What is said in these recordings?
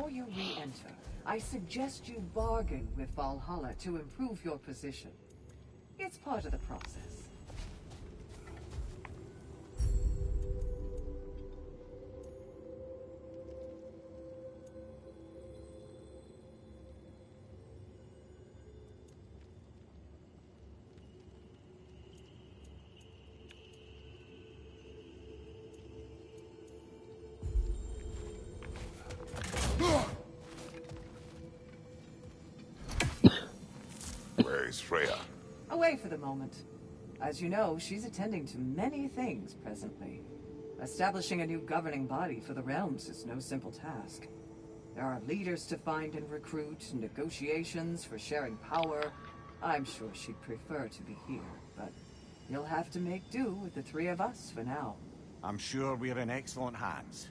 before you re-enter, I suggest you bargain with Valhalla to improve your position. It's part of the process. Where is Freya? Away for the moment. As you know, she's attending to many things presently. Establishing a new governing body for the realms is no simple task. There are leaders to find and recruit, negotiations for sharing power. I'm sure she'd prefer to be here, but you'll have to make do with the three of us for now. I'm sure we're in excellent hands.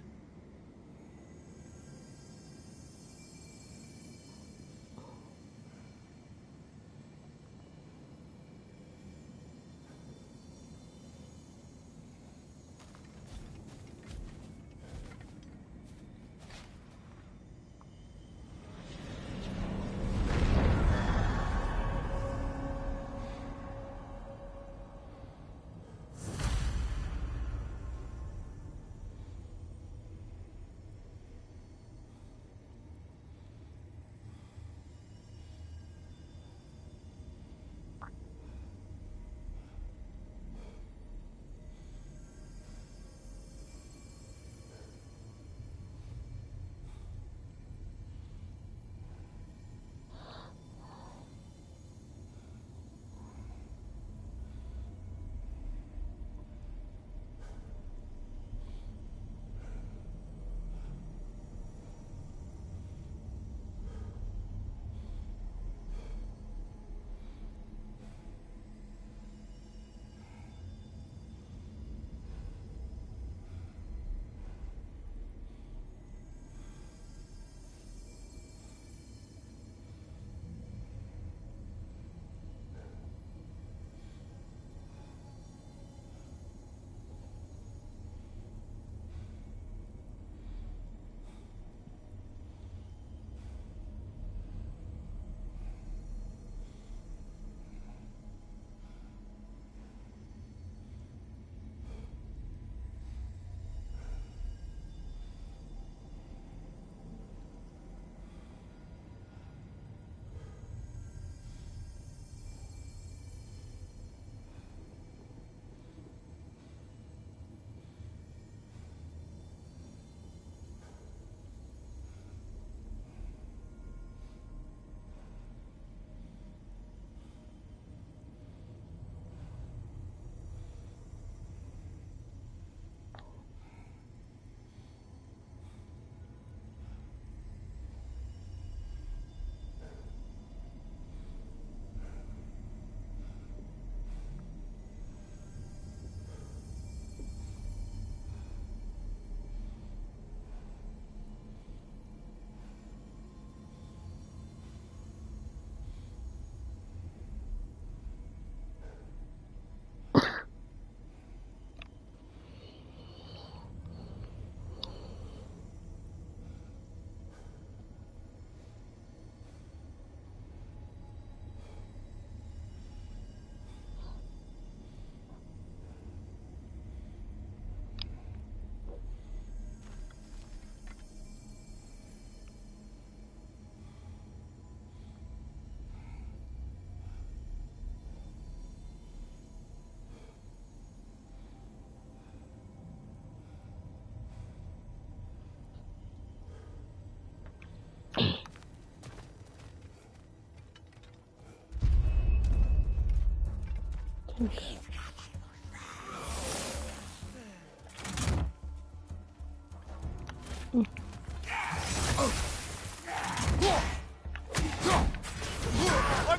On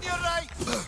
your right!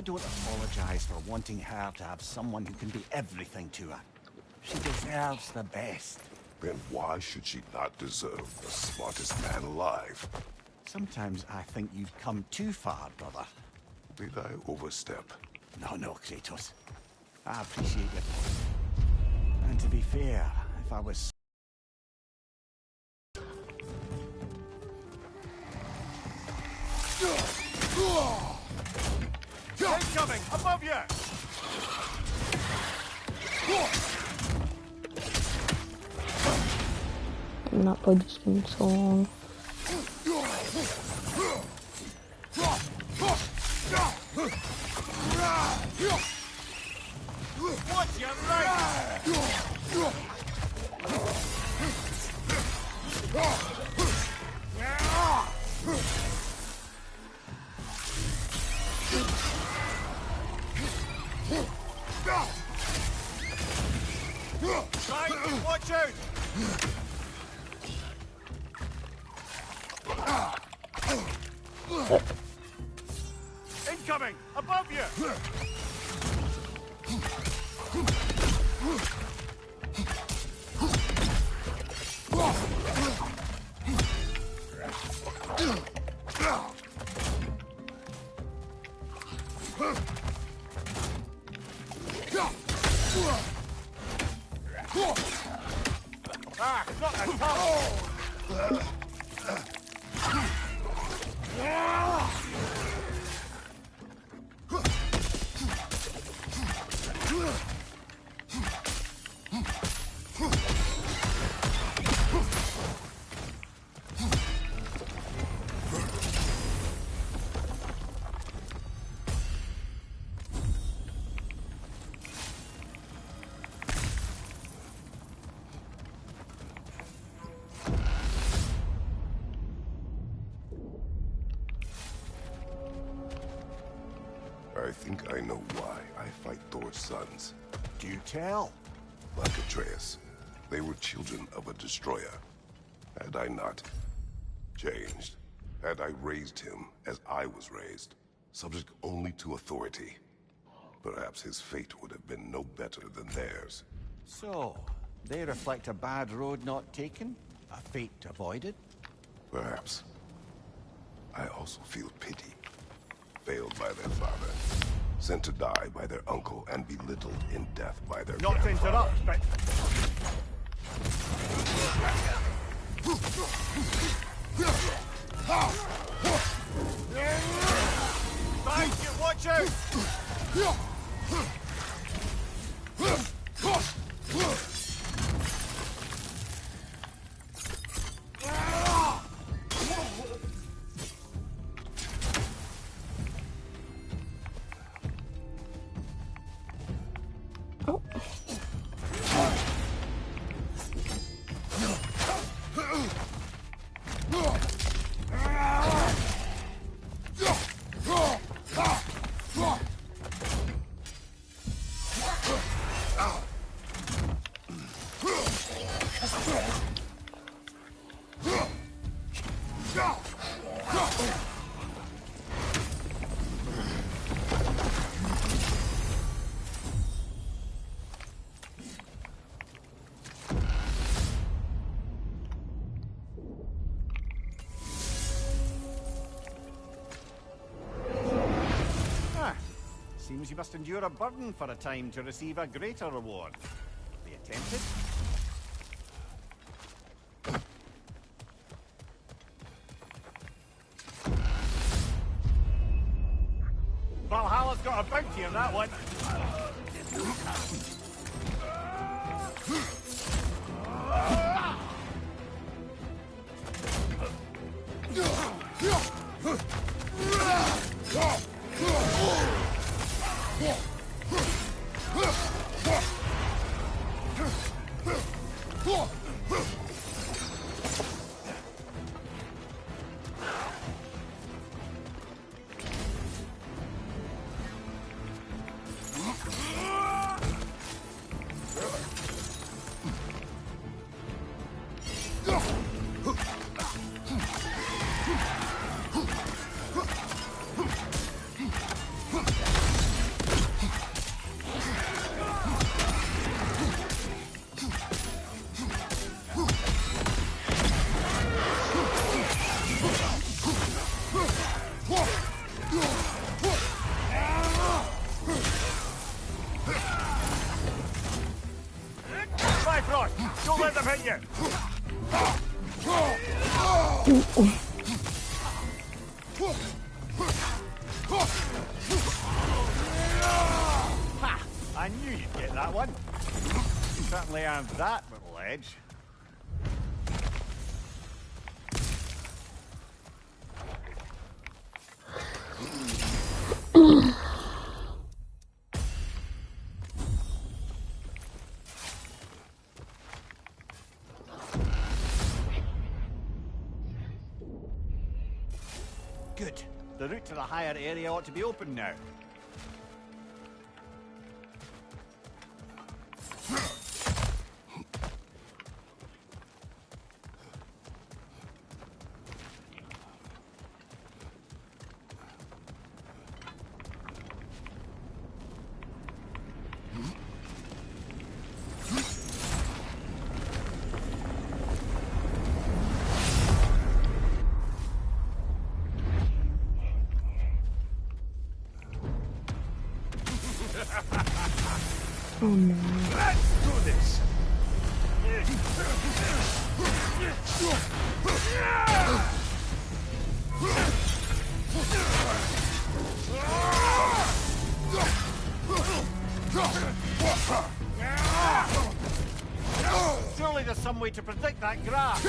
don't apologize for wanting her to have someone who can be everything to her. She deserves the best. Then why should she not deserve the smartest man alive? Sometimes I think you've come too far, brother. Did I overstep? No, Kratos. I appreciate your point. And to be fair, if I was... Incoming! Above you! I've not played this game in so long. Watch your right! Right, watch out! Incoming! Above you! Ah, not a top! I think I know why I fight Thor's sons. Do tell. Like Atreus, they were children of a destroyer. Had I not changed, had I raised him as I was raised, subject only to authority, perhaps his fate would have been no better than theirs. So, they reflect a bad road not taken? A fate avoided? Perhaps. I also feel pity. Failed by their father, sent to die by their uncle, and belittled in death by their Not to grandfather. interrupt, but... Thank you, watch out! Seems you must endure a burden for a time to receive a greater reward. Be tempted? Valhalla's got a bounty on that one. on! Don't let them hit you! Ha! I knew you'd get that one. You certainly earned that little edge. Good. The route to the higher area ought to be open now. Oh no. Let's do this! Surely there's some way to protect that grass.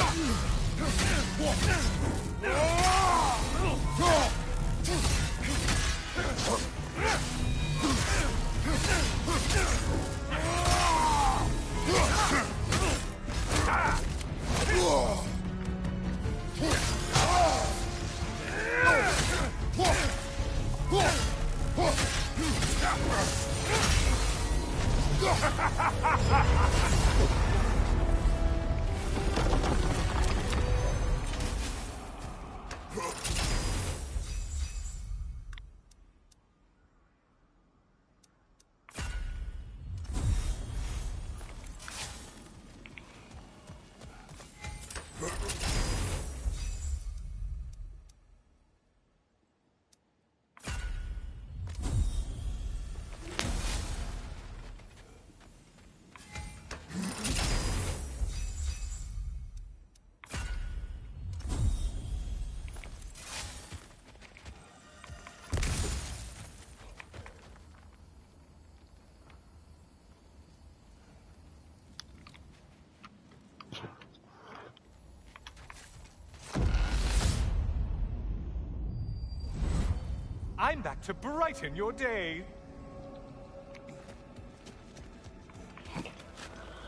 I'm back to brighten your day.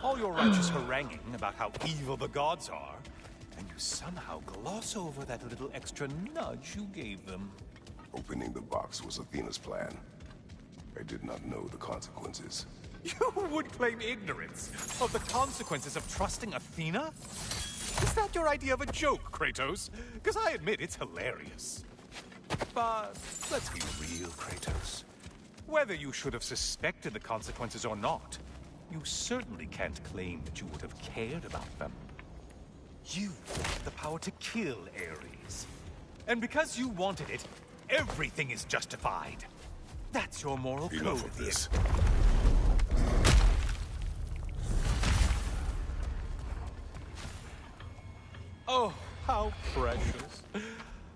All your righteous haranguing about how evil the gods are, and you somehow gloss over that little extra nudge you gave them. Opening the box was Athena's plan. I did not know the consequences. You would claim ignorance of the consequences of trusting Athena? Is that your idea of a joke, Kratos? Because I admit it's hilarious. But let's be real, Kratos. Whether you should have suspected the consequences or not, you certainly can't claim that you would have cared about them. You wanted the power to kill Ares. And because you wanted it, everything is justified. That's your moral code. Enough of this. Oh, how precious.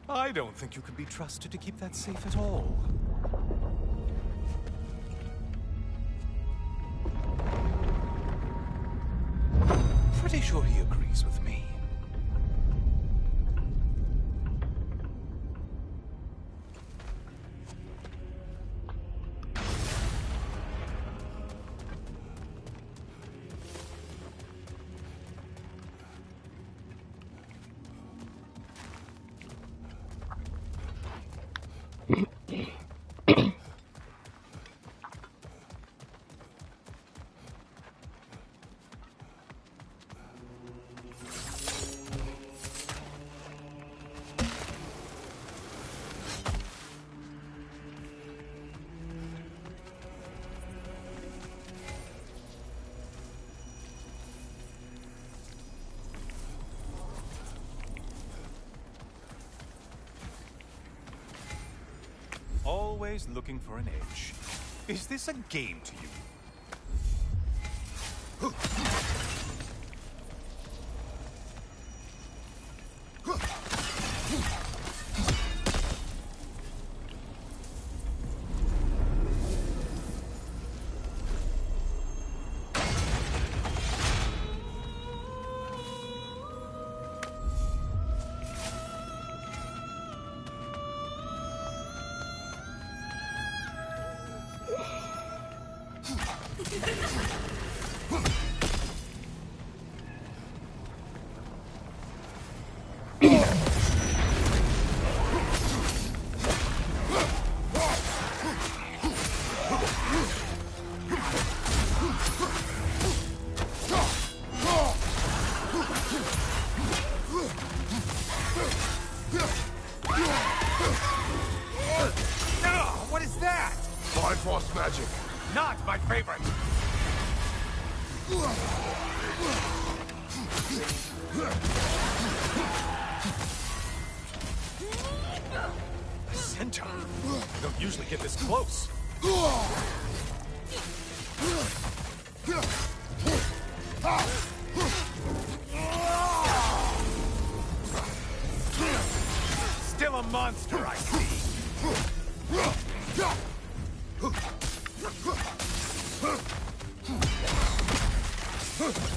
I don't think you can be trusted to keep that safe at all. Pretty sure he agrees with me. Always looking for an edge. Is this a game to you? What is that? Bifrost magic. Not my favorite. A centaur. Don't usually get this close. Still a monster, I see.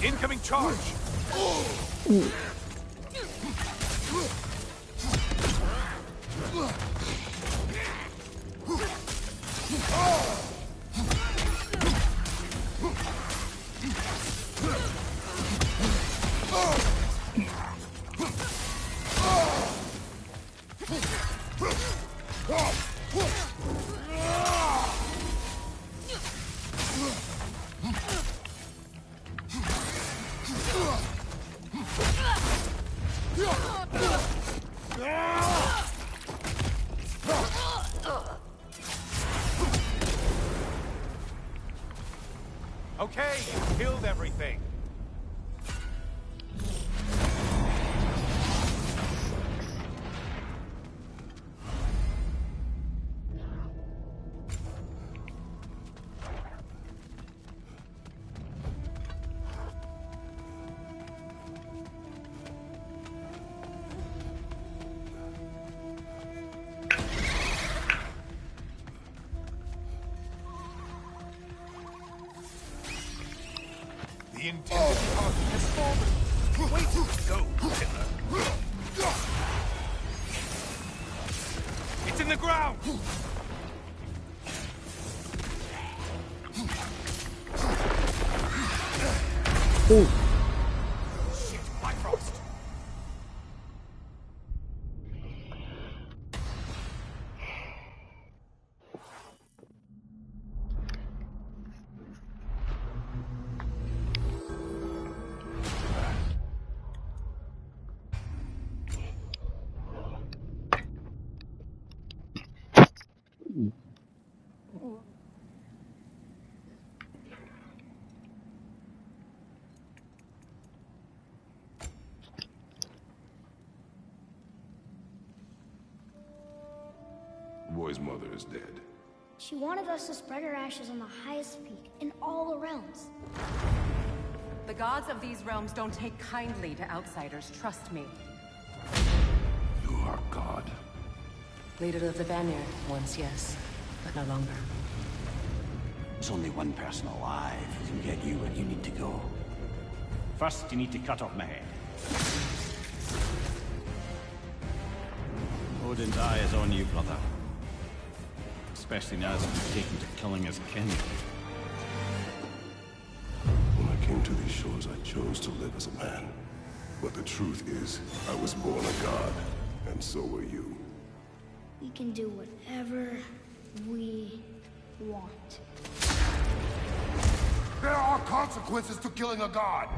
Incoming charge! Okay, you killed everything. The intended target has fallen. Way to go, killer. It's in the ground! Ooh. Shit, Bifrost! The boy's mother is dead. She wanted us to spread her ashes on the highest peak in all the realms. The gods of these realms don't take kindly to outsiders, trust me. You are God. Leader of the Vanir, once yes, but no longer. There's only one person alive who can get you where you need to go. First, you need to cut off my head. Odin's eye is on you, brother. Especially now that you've taken to killing his kin. When I came to these shores, I chose to live as a man. But the truth is, I was born a god, and so were you. We can do whatever we want. There are consequences to killing a god!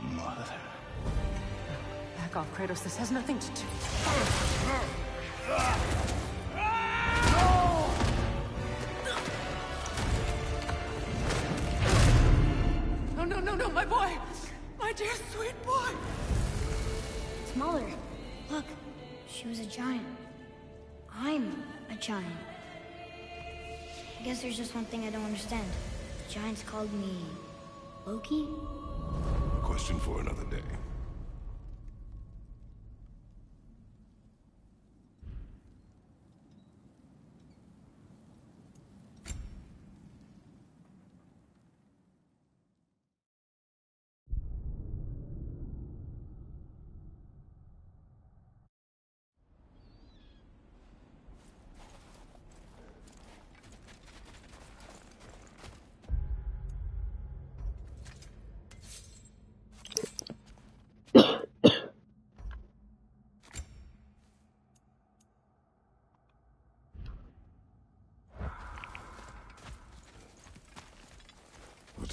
Mother. Back off, Kratos. This has nothing to do. No, my boy! My dear, sweet boy! It's Mother. Look, she was a giant. I'm a giant. I guess there's just one thing I don't understand. The giants called me Loki? Question for another day.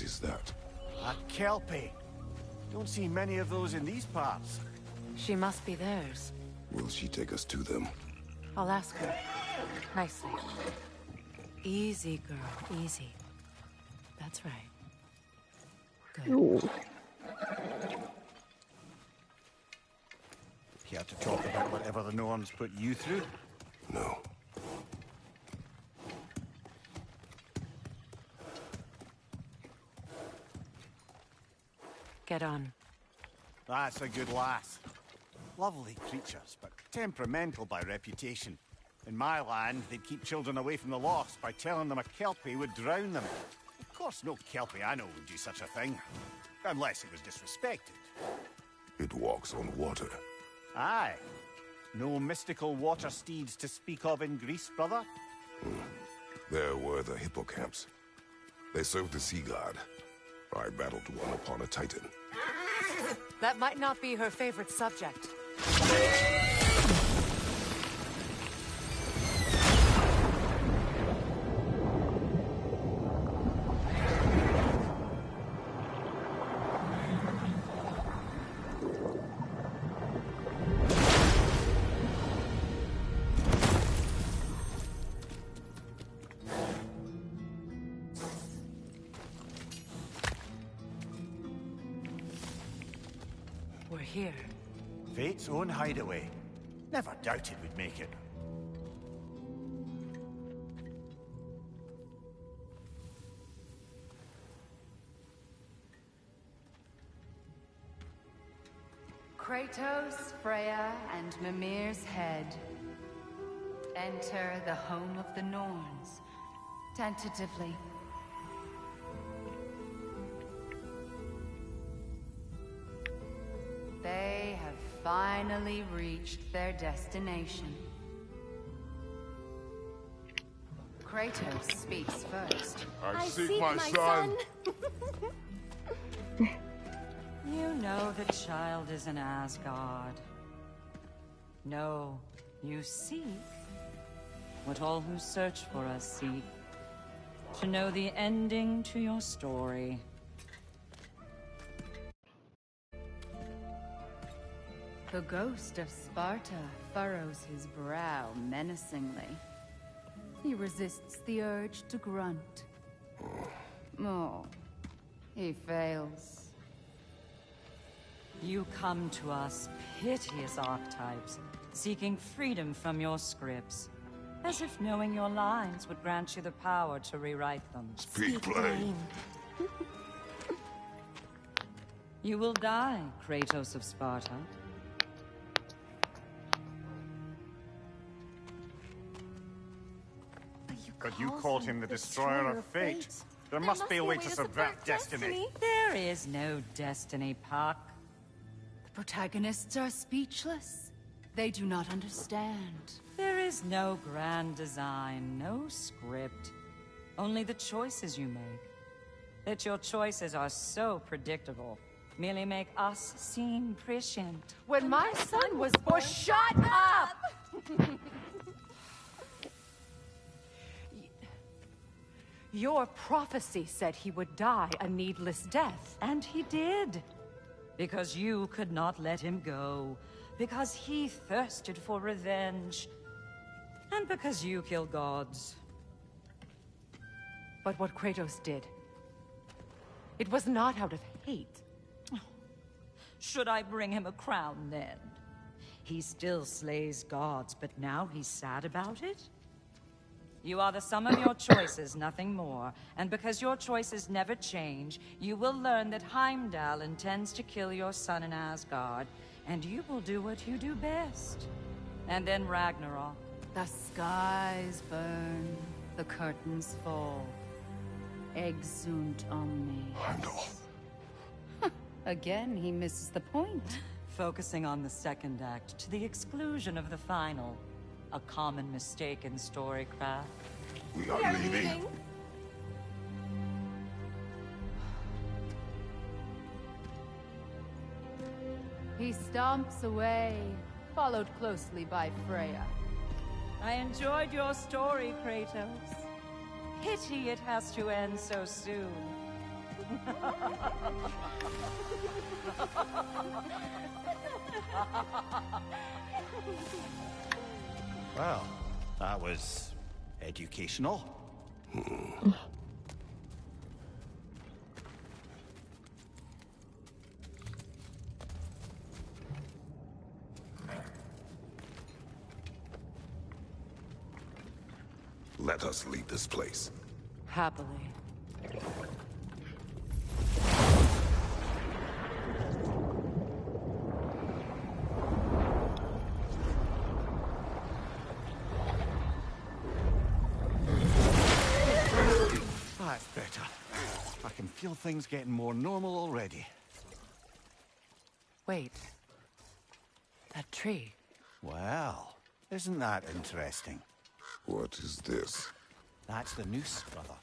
What is that? A kelpie. Don't see many of those in these parts. She must be theirs. Will she take us to them? I'll ask her. Nicely. Easy, girl. Easy. That's right. Good. Ooh. Care to talk about whatever the Norns put you through? No. Get on. That's a good lass. Lovely creatures, but temperamental by reputation. In my land, they'd keep children away from the lost by telling them a kelpie would drown them. Of course, no kelpie I know would do such a thing. Unless it was disrespected. It walks on water. Aye. No mystical water steeds to speak of in Greece, brother? There were the hippocamps. They served the sea god. I battled one upon a titan. That might not be her favorite subject. We're here. Fate's own hideaway. Never doubted we'd make it. Kratos, Freya, and Mimir's head. Enter the home of the Norns. Tentatively. They have finally reached their destination. Kratos speaks first. I seek my son. You know the child is an Asgard. No, you seek what all who search for us seek. To know the ending to your story. The ghost of Sparta furrows his brow menacingly. He resists the urge to grunt. Oh, he fails. You come to us, piteous archetypes, seeking freedom from your scripts. As if knowing your lines would grant you the power to rewrite them. Speak plain. You will die, Kratos of Sparta. But you called him the Destroyer of Fate. There must be a way to subvert destiny. There is no destiny, Puck. The protagonists are speechless. They do not understand. There is no grand design, no script. Only the choices you make. That your choices are so predictable, merely make us seem prescient. When my son was born, shut up! Your prophecy said he would die a needless death. And he did. Because you could not let him go. Because he thirsted for revenge. And because you kill gods. But what Kratos did, it was not out of hate. Should I bring him a crown then? He still slays gods, but now he's sad about it? You are the sum of your choices, nothing more. And because your choices never change, you will learn that Heimdall intends to kill your son in Asgard, and you will do what you do best. And then Ragnarok. The skies burn, the curtains fall. Exunt omni. Heimdall. Again, he misses the point. Focusing on the second act to the exclusion of the final. A common mistake in storycraft. We are leaving. He stomps away, followed closely by Freya. I enjoyed your story, Kratos. Pity it has to end so soon. Well, that was educational. Let us leave this place. Happily. That's better. I can feel things getting more normal already. Wait. That tree. Well, isn't that interesting? What is this? That's the noose, brother.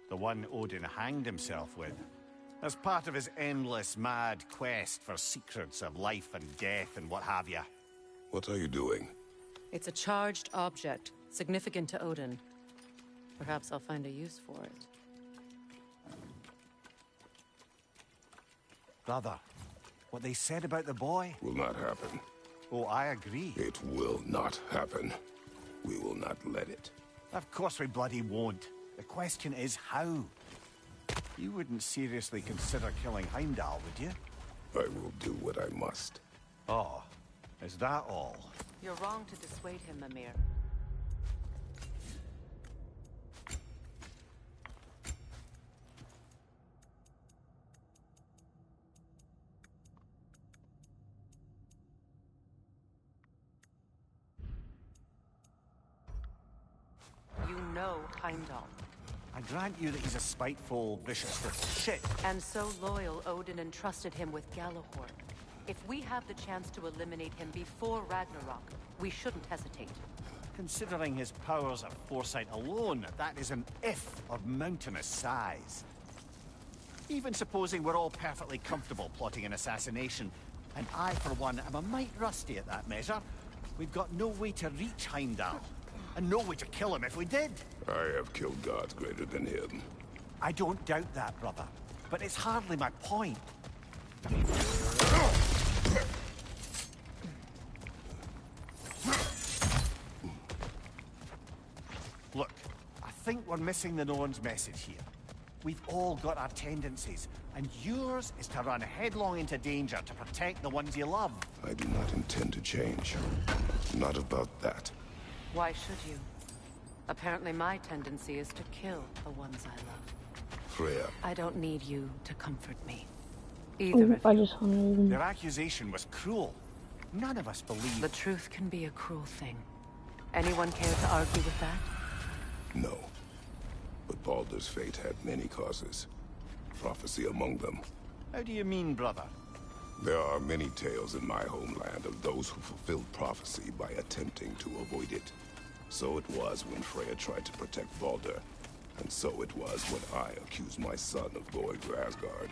The one Odin hanged himself with. As part of his endless, mad quest for secrets of life and death and what have you. What are you doing? It's a charged object, significant to Odin. Perhaps I'll find a use for it. Brother, what they said about the boy? Will not happen. Oh, I agree. It will not happen. We will not let it. Of course we bloody won't. The question is how. You wouldn't seriously consider killing Heimdall, would you? I will do what I must. Oh, is that all? You're wrong to dissuade him, Mimir. You know Heimdall. I grant you that he's a spiteful, vicious little shit. And so loyal, Odin entrusted him with Gjallarhorn. If we have the chance to eliminate him before Ragnarok, we shouldn't hesitate. Considering his powers of foresight alone, that is an if of mountainous size. Even supposing we're all perfectly comfortable plotting an assassination, and I, for one, am a mite rusty at that measure, we've got no way to reach Heimdall. And no way to kill him if we did. I have killed gods greater than him. I don't doubt that, brother. But it's hardly my point. Look, I think we're missing the Norn's message here. We've all got our tendencies, and yours is to run headlong into danger to protect the ones you love. I do not intend to change. Not about that. Why should you? Apparently my tendency is to kill the ones I love. Freya. I don't need you to comfort me. Either of I you. just want to even... Their accusation was cruel. None of us believe. The truth can be a cruel thing. Anyone care to argue with that? No. But Baldur's fate had many causes. Prophecy among them. How do you mean, brother? There are many tales in my homeland of those who fulfilled prophecy by attempting to avoid it. So it was when Freya tried to protect Baldur. And so it was when I accused my son of going to Asgard.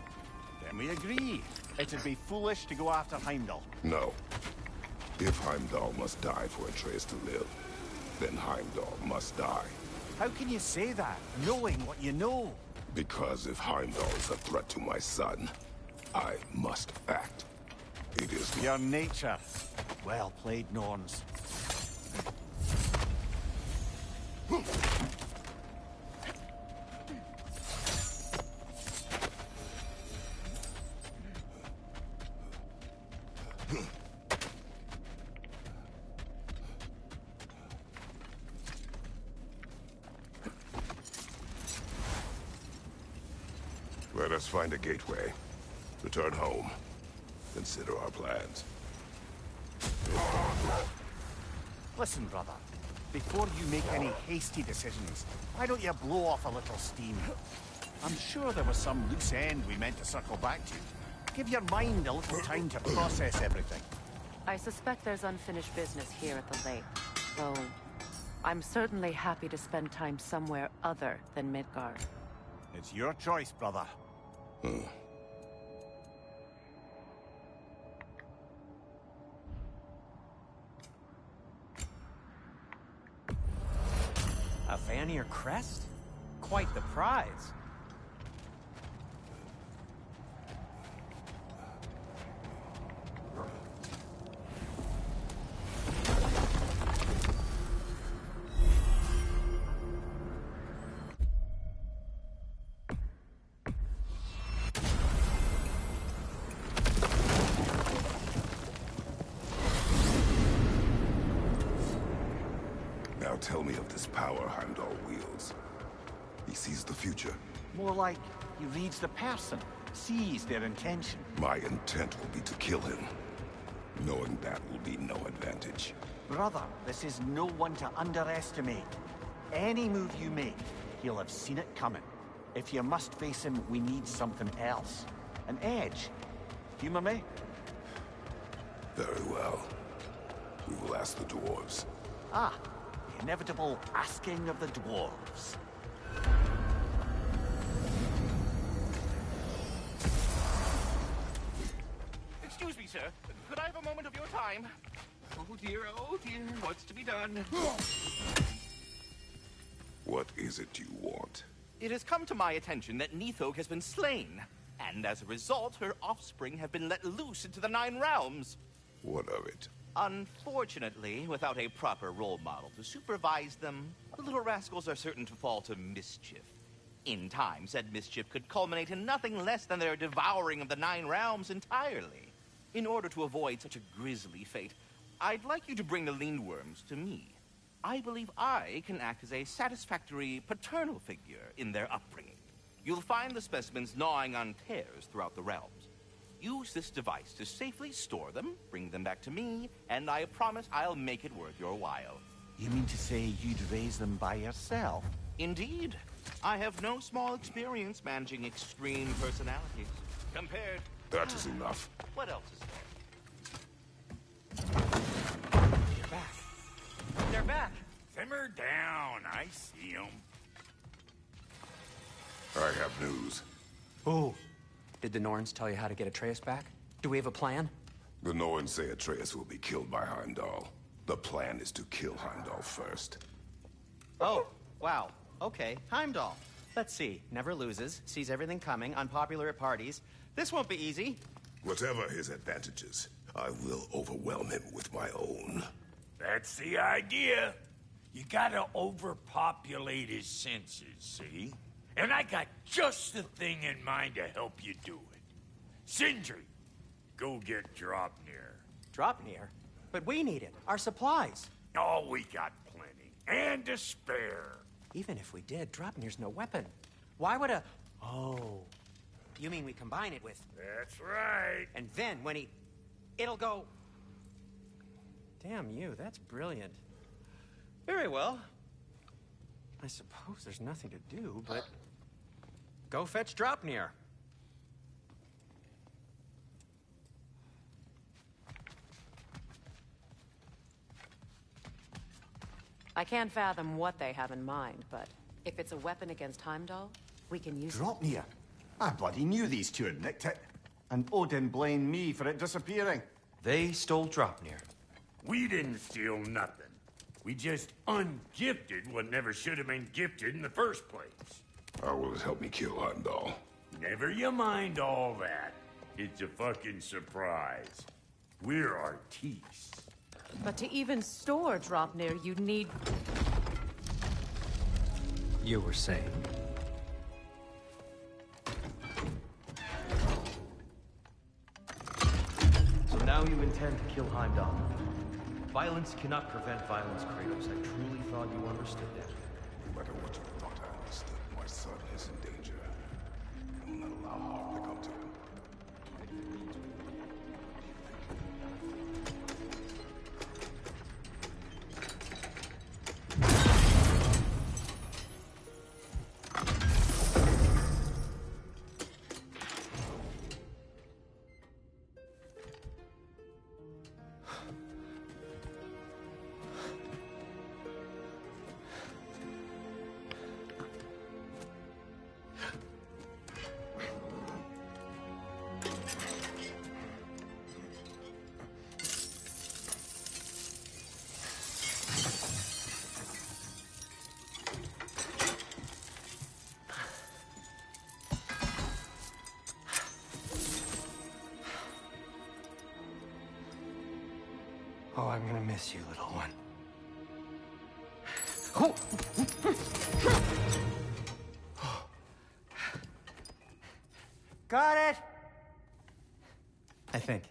Then we agree. It'd be foolish to go after Heimdall. No. If Heimdall must die for Atreus to live, then Heimdall must die. How can you say that, knowing what you know? Because if Heimdall is a threat to my son, I must act. It is Your nature. Well played, Norns. Let us find a gateway. Return home. Consider our plans. Listen, brother. Before you make any hasty decisions, why don't you blow off a little steam? I'm sure there was some loose end we meant to circle back to. Give your mind a little time to process everything. I suspect there's unfinished business here at the lake. Though, I'm certainly happy to spend time somewhere other than Midgard. It's your choice, brother. A Vanir crest? Quite the prize. Now tell me of this power Heimdall wields. He sees the future. More like he reads the person, sees their intention. My intent will be to kill him. Knowing that will be no advantage. Brother, this is no one to underestimate. Any move you make, he'll have seen it coming. If you must face him, we need something else. An edge. Humor me? Very well. We will ask the dwarves. Ah, the inevitable asking of the dwarves. Excuse me, sir. Could I have a moment of your time? Oh dear, what's to be done? What is it you want? It has come to my attention that Nithog has been slain, and as a result, her offspring have been let loose into the Nine Realms. What of it? Unfortunately, without a proper role model to supervise them, the little rascals are certain to fall to mischief. In time, said mischief could culminate in nothing less than their devouring of the Nine Realms entirely. In order to avoid such a grisly fate, I'd like you to bring the Lindworms to me. I believe I can act as a satisfactory paternal figure in their upbringing. You'll find the specimens gnawing on tears throughout the realms. Use this device to safely store them, bring them back to me, and I promise I'll make it worth your while. You mean to say you'd raise them by yourself? Indeed. I have no small experience managing extreme personalities. Compared... That is enough. What else is They're back. They're back. Simmer down. I see them. I have news. Oh. Did the Norns tell you how to get Atreus back? Do we have a plan? The Norns say Atreus will be killed by Heimdall. The plan is to kill Heimdall first. Oh, wow. Okay, Heimdall. Let's see. Never loses, sees everything coming, unpopular at parties. This won't be easy. Whatever his advantages, I will overwhelm him with my own. That's the idea. You gotta overpopulate his senses, see? And I got just the thing in mind to help you do it. Sindri, go get Draupnir. Draupnir? But we need it. Our supplies. Oh, we got plenty. And to spare. Even if we did, Draupnir's no weapon. Why would a... Oh. You mean we combine it with... That's right. And then when he... It'll go... Damn you, that's brilliant. Very well. I suppose there's nothing to do, but... Go fetch Draupnir. I can't fathom what they have in mind, but if it's a weapon against Heimdall, we can use it. Draupnir? I bloody knew these two had nicked it. And Odin blamed me for it disappearing. They stole Draupnir. We didn't steal nothing. We just ungifted what never should have been gifted in the first place. How will it help me kill Heimdall? Never you mind all that. It's a fucking surprise. We're artistes. But to even store Draupnir, you'd need... You were saying? So now you intend to kill Heimdall. Violence cannot prevent violence, Kratos. I truly thought you understood that. No matter what you thought I understood, my son is in danger. I will not allow harm to come to him. Oh, I'm gonna miss you, little one. Got it! I think.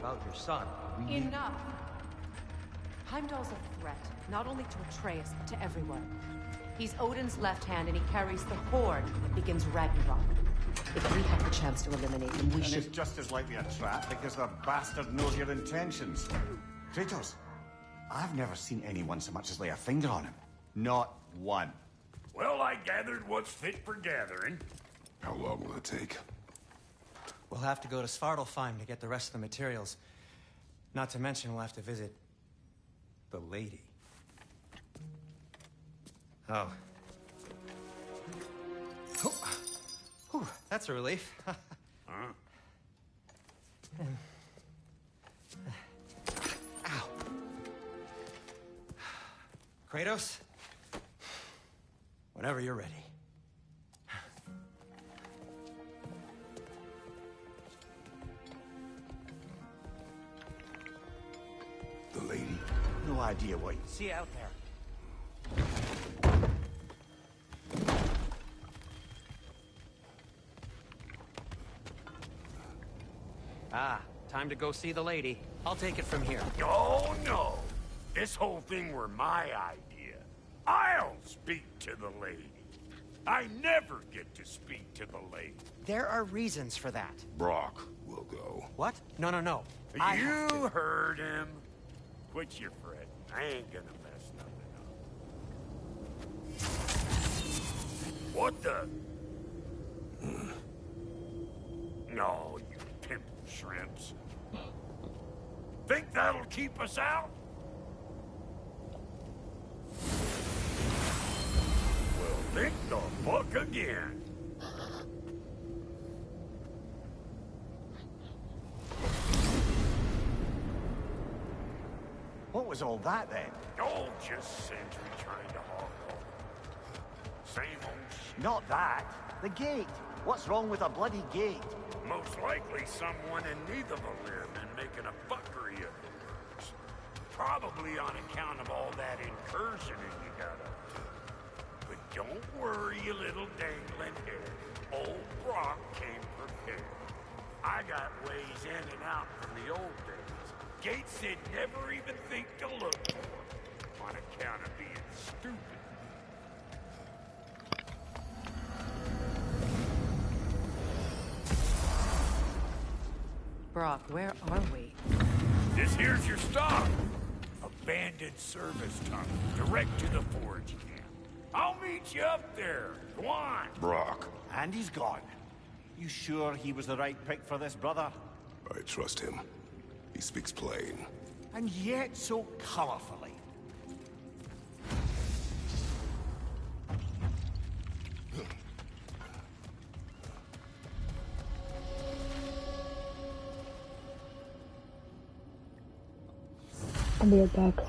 about your son. Enough! Heimdall's a threat, not only to Atreus, but to everyone. He's Odin's left hand, and he carries the Horde that begins Ragnarok. If we have the chance to eliminate him, we should... It's just as likely a trap because the bastard knows your intentions. Kratos, I've never seen anyone so much as lay a finger on him. Not one. Well, I gathered what's fit for gathering. How long will it take? We'll have to go to Svartalfheim to get the rest of the materials. Not to mention we'll have to visit... the lady. Oh. Oh. Whew, that's a relief. Huh? Ow. Kratos? Whenever you're ready. The lady? No idea what you See you out there. Ah, time to go see the lady. I'll take it from here. Oh, no. This whole thing were my idea. I'll speak to the lady. I never get to speak to the lady. There are reasons for that. Brock will go. What? No. You heard him. Quit your fretting. I ain't gonna mess nothing up. What the? No, you pimple shrimps. Think that'll keep us out? Well, think the fuck again. What was all that then? Oh, just Sentry trying to hog off. Same old shit. Not that. The gate. What's wrong with a bloody gate? Most likely someone in need of a limb and making a fuckery of the works. Probably on account of all that incursioning you got up to. But don't worry, you little dangling head. Old Brock came prepared. I got ways in and out from the old days. Gates said never even think to look for him on account of being stupid. Brock, where are we? This here's your stop. Abandoned service tunnel, direct to the forge camp. I'll meet you up there. Go on. Brock. And he's gone. You sure he was the right pick for this, brother? I trust him. He speaks plain. And yet so colorfully. I'll be right back.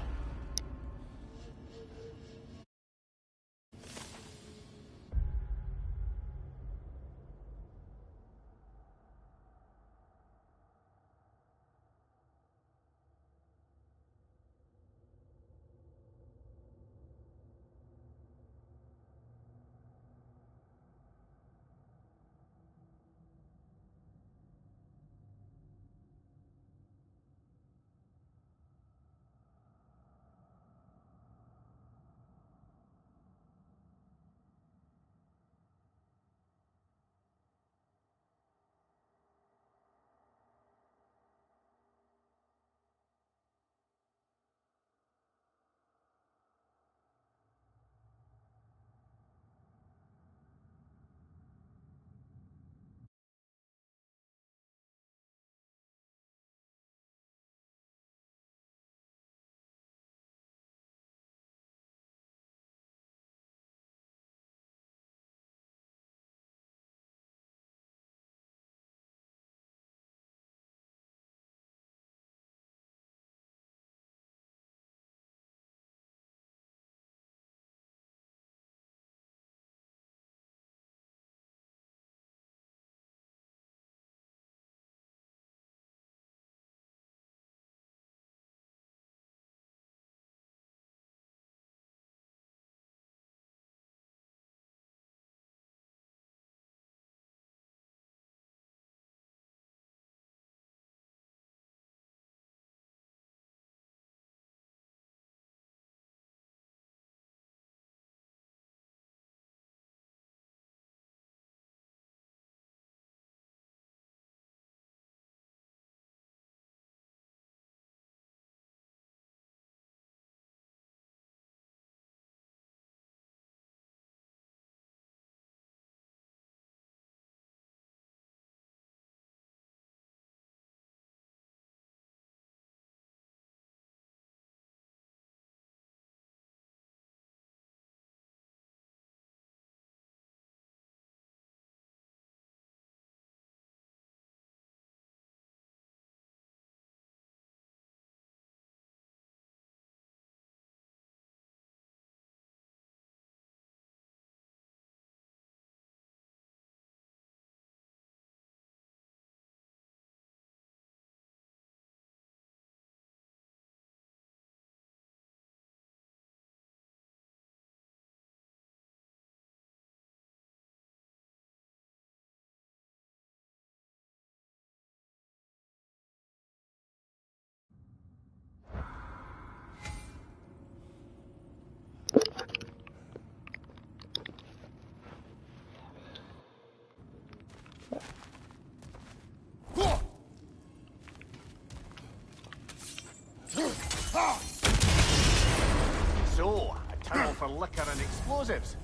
So, a tunnel for liquor and explosives.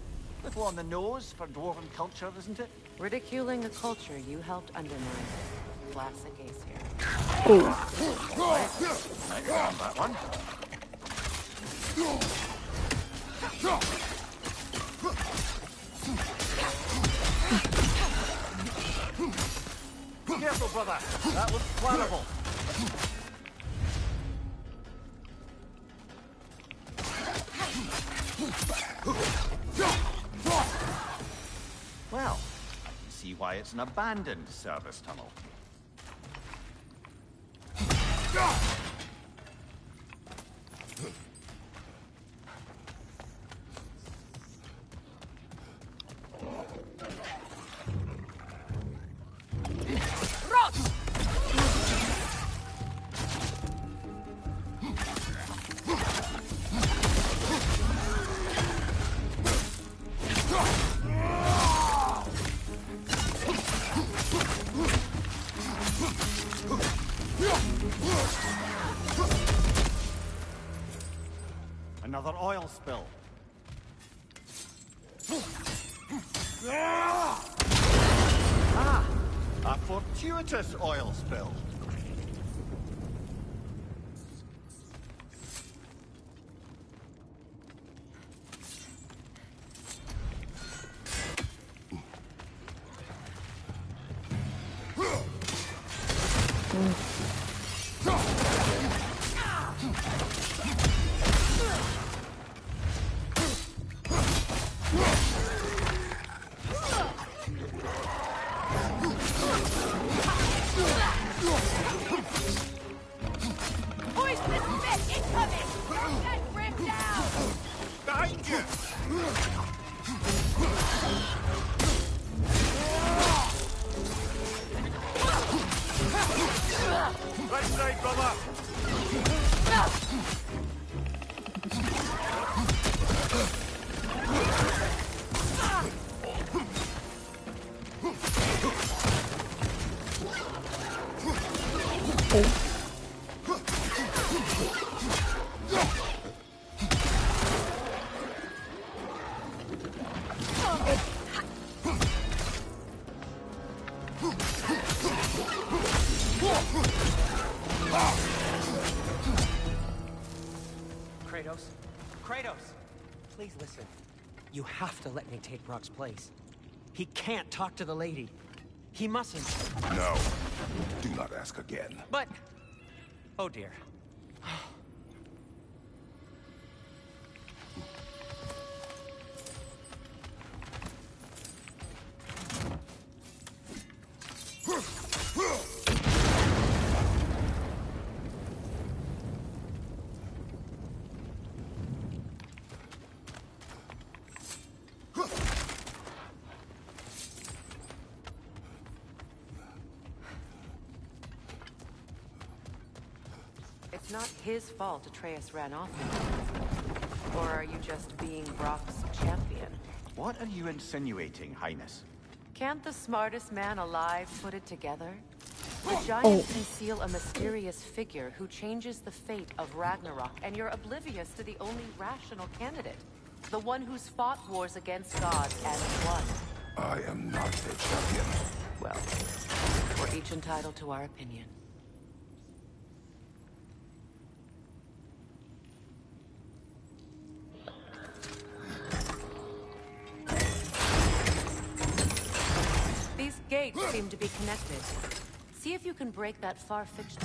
Little on the nose for dwarven culture, isn't it? Ridiculing a culture you helped undermine. Classic ace here. I found that one. Careful, brother. That looks flammable. Well, I can see why it's an abandoned service tunnel. Another oil spill. Ah! A fortuitous oil spill. Right side, brother! Kratos? Kratos! Please listen. You have to let me take Brock's place. He can't talk to the lady. He mustn't. No. Do not ask again. But... oh dear. It's not his fault Atreus ran off with him. Or are you just being Brock's champion? What are you insinuating, Highness? Can't the smartest man alive put it together? The giants conceal a mysterious figure who changes the fate of Ragnarok, and you're oblivious to the only rational candidate. The one who's fought wars against gods and won. I am not their champion. Well, we're each entitled to our opinion. These gates seem to be connected. See if you can break that far fixture.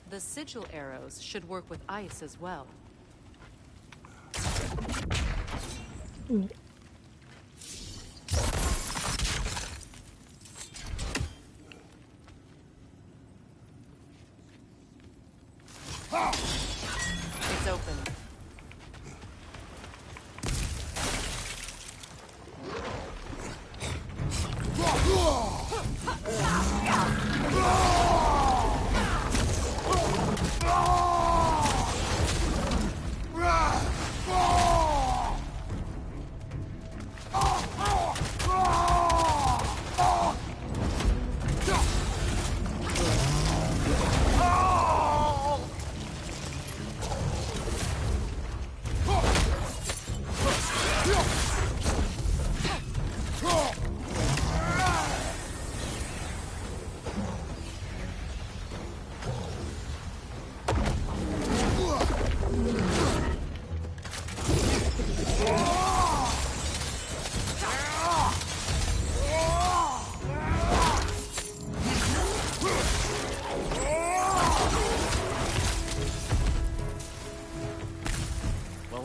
The sigil arrows should work with ice as well. It's open.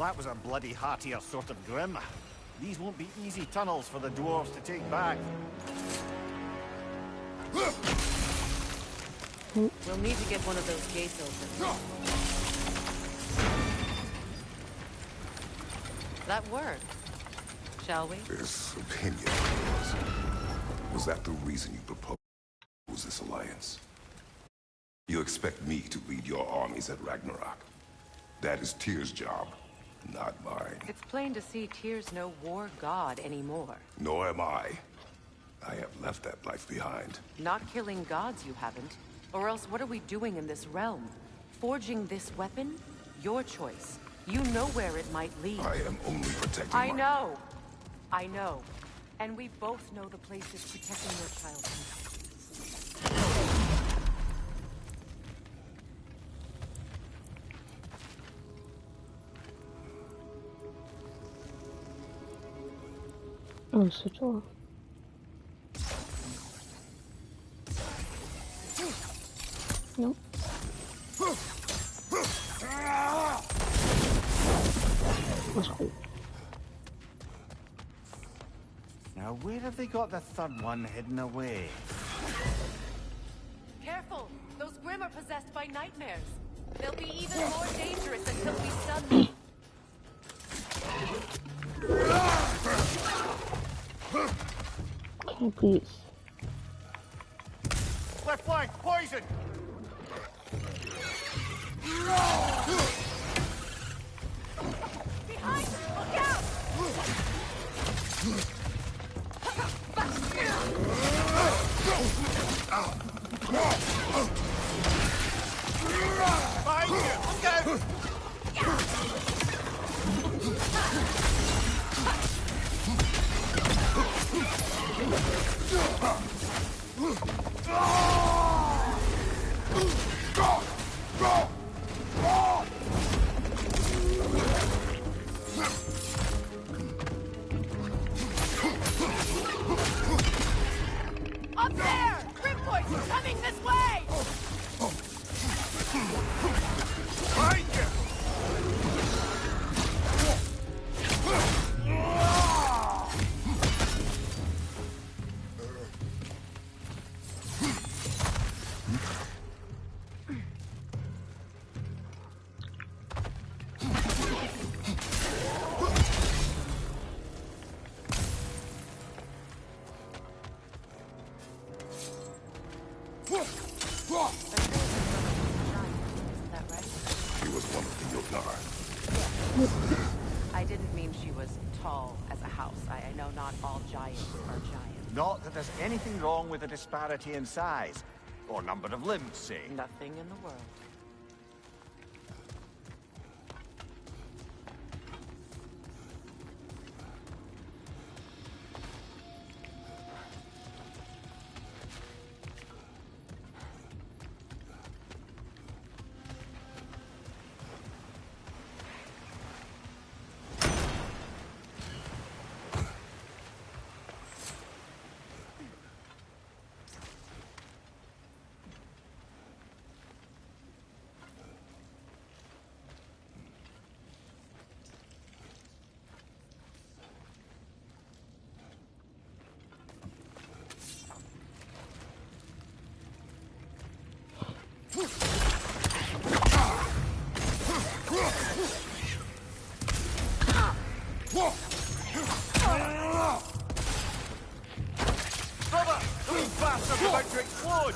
that was a bloody heartier sort of grim. These won't be easy tunnels for the dwarves to take back. We'll need to get one of those gates open. That worked. Shall we? This opinion was that the reason you proposed this alliance? You expect me to lead your armies at Ragnarok? That is Tyr's job, not mine. It's plain to see Tyr's no war god anymore. Nor am I. I have left that life behind. Not killing gods, you haven't. Or else what are we doing in this realm? Forging this weapon? Your choice. You know where it might lead. I am only protecting I know. I know. And we both know the place is protecting your child's Oh, 是这。No. Now, where have they got the third one hidden away? Careful! Those Grimm are possessed by nightmares. They'll be even more dangerous until we stun them. Okay, please. Left flank, poison! Behind! Look out! Behind you! Look out! Up there! Grimboy's coming this way! Behind you! I didn't mean she was tall as a house. I know not all giants are giants. Not that there's anything wrong with a disparity in size. Or number of limbs, say. Nothing in the world. Brother! Those bastards are about to explode!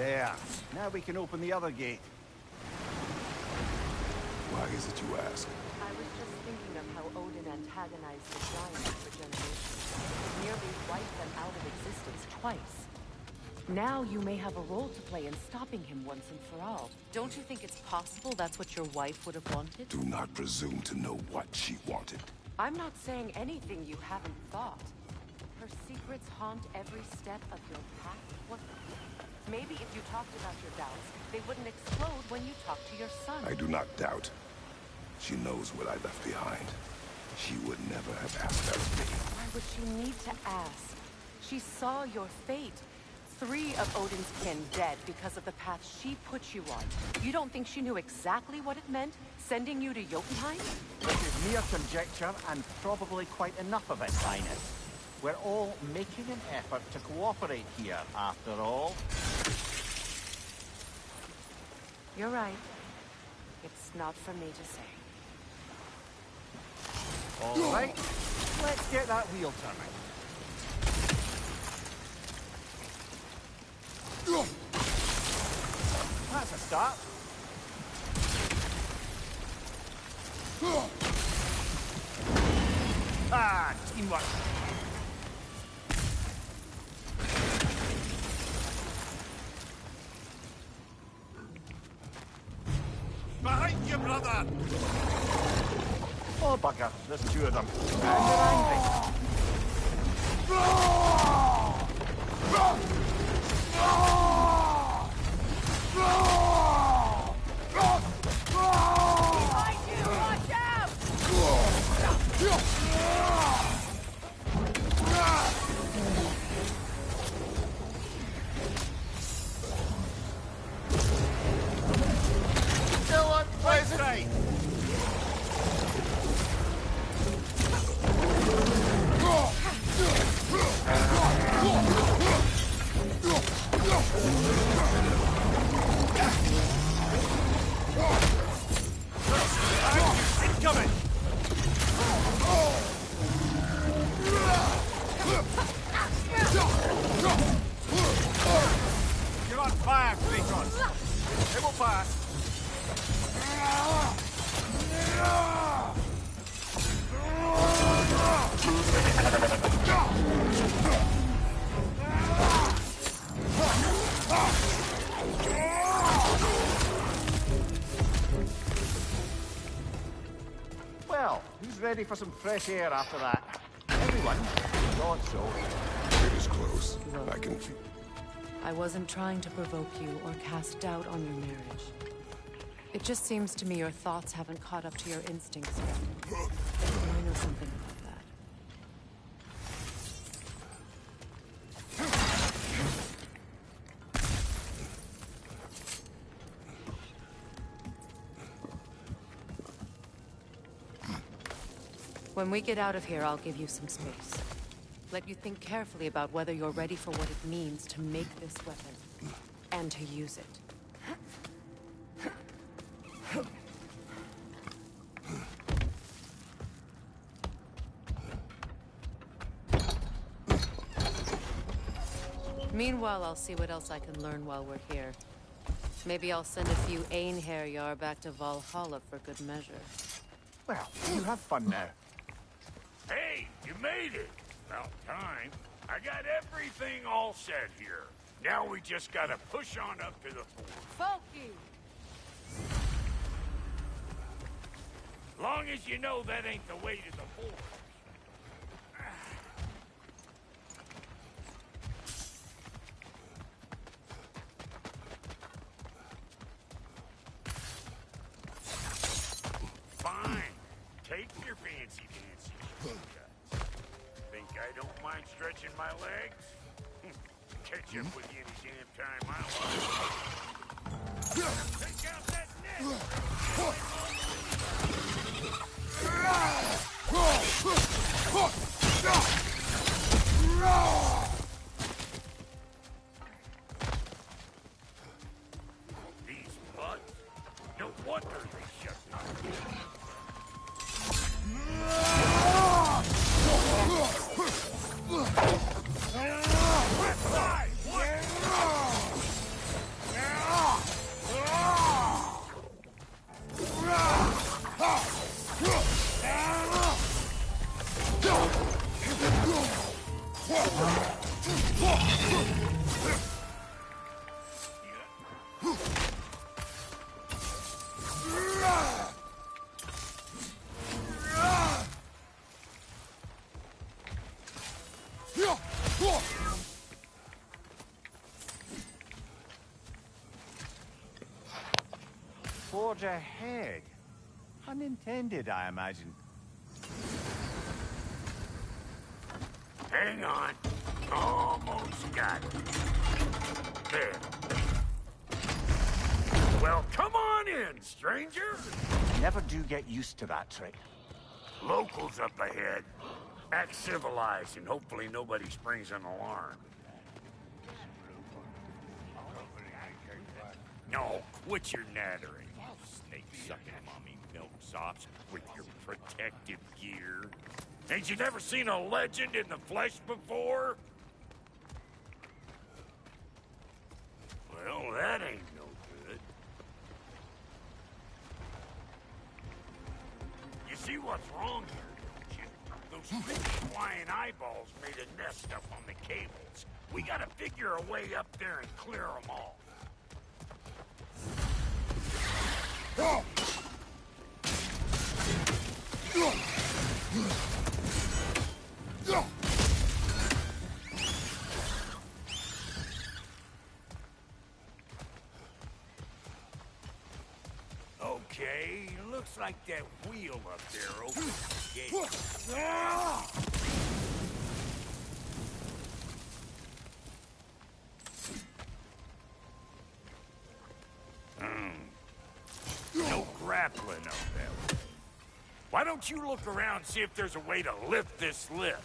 There. Now we can open the other gate. Why is it you ask? I was just thinking of how Odin antagonized the giants for generations. Nearly wiped them out of existence twice. Now you may have a role to play in stopping him once and for all. Don't you think it's possible that's what your wife would have wanted? Do not presume to know what she wanted. I'm not saying anything you haven't thought. Her secrets haunt every step of your path. What? Maybe if you talked about your doubts, they wouldn't explode when you talk to your son. I do not doubt. She knows what I left behind. She would never have asked that of me. Why would she need to ask? She saw your fate. 3 of Odin's kin dead because of the path she put you on. You don't think she knew exactly what it meant, sending you to Jotunheim? This is mere conjecture, and probably quite enough of it, Highness. We're all making an effort to cooperate here, after all. You're right. It's not for me to say. All right, let's get that wheel turning. That's a start. Ah, teamwork. Behind you, brother! Oh, bugger, there's 2 of them. And they're angry. Behind you! Watch out! Kill one, please. Right. Incoming! You're on fire, Kratos. It will pass. Well, who's ready for some fresh air after that? Everyone? Thought so. It is close. I can feel... I wasn't trying to provoke you or cast doubt on your marriage. It just seems to me your thoughts haven't caught up to your instincts yet. I know something about that. When we get out of here, I'll give you some space. Let you think carefully about whether you're ready for what it means to make this weapon, and to use it. Meanwhile, I'll see what else I can learn while we're here. Maybe I'll send a few Einherjar back to Valhalla for good measure. Well, you have fun now. Hey, you made it! About time. I got everything all set here. Now we just gotta push on up to the fort. Folky! Long as you know that ain't the way to the fort. Fine. Take your fancy dancy shortcuts. Think I don't mind stretching my legs? Catch up with you any damn time I want. Take out that net! These butts? No wonder they shut me. larger head. Unintended, I imagine. Hang on. Almost got it. There. Well, come on in, stranger. Never do get used to that trick. Locals up ahead. Act civilized and hopefully nobody springs an alarm. No, quit your nattering. Snake-sucking mommy milksops with your protective gear. Ain't you never seen a legend in the flesh before? Well, that ain't no good. You see what's wrong here, don't you? Those big flying eyeballs made a nest up on the cables. We gotta figure a way up there and clear them all. Okay, looks like that wheel up there opens the gate. No grappling up there. Why don't you look around and see if there's a way to lift this lift?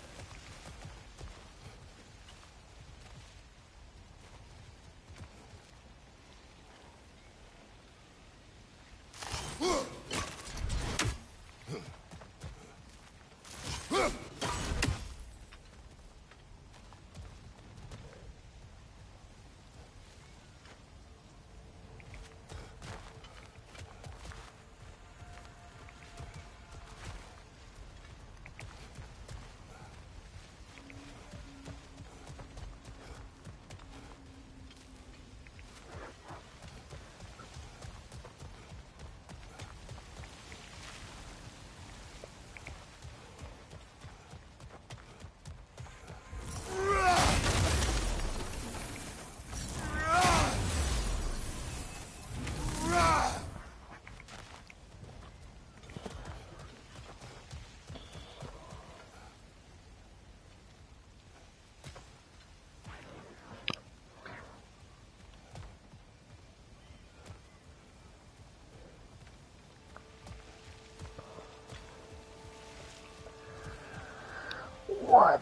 What?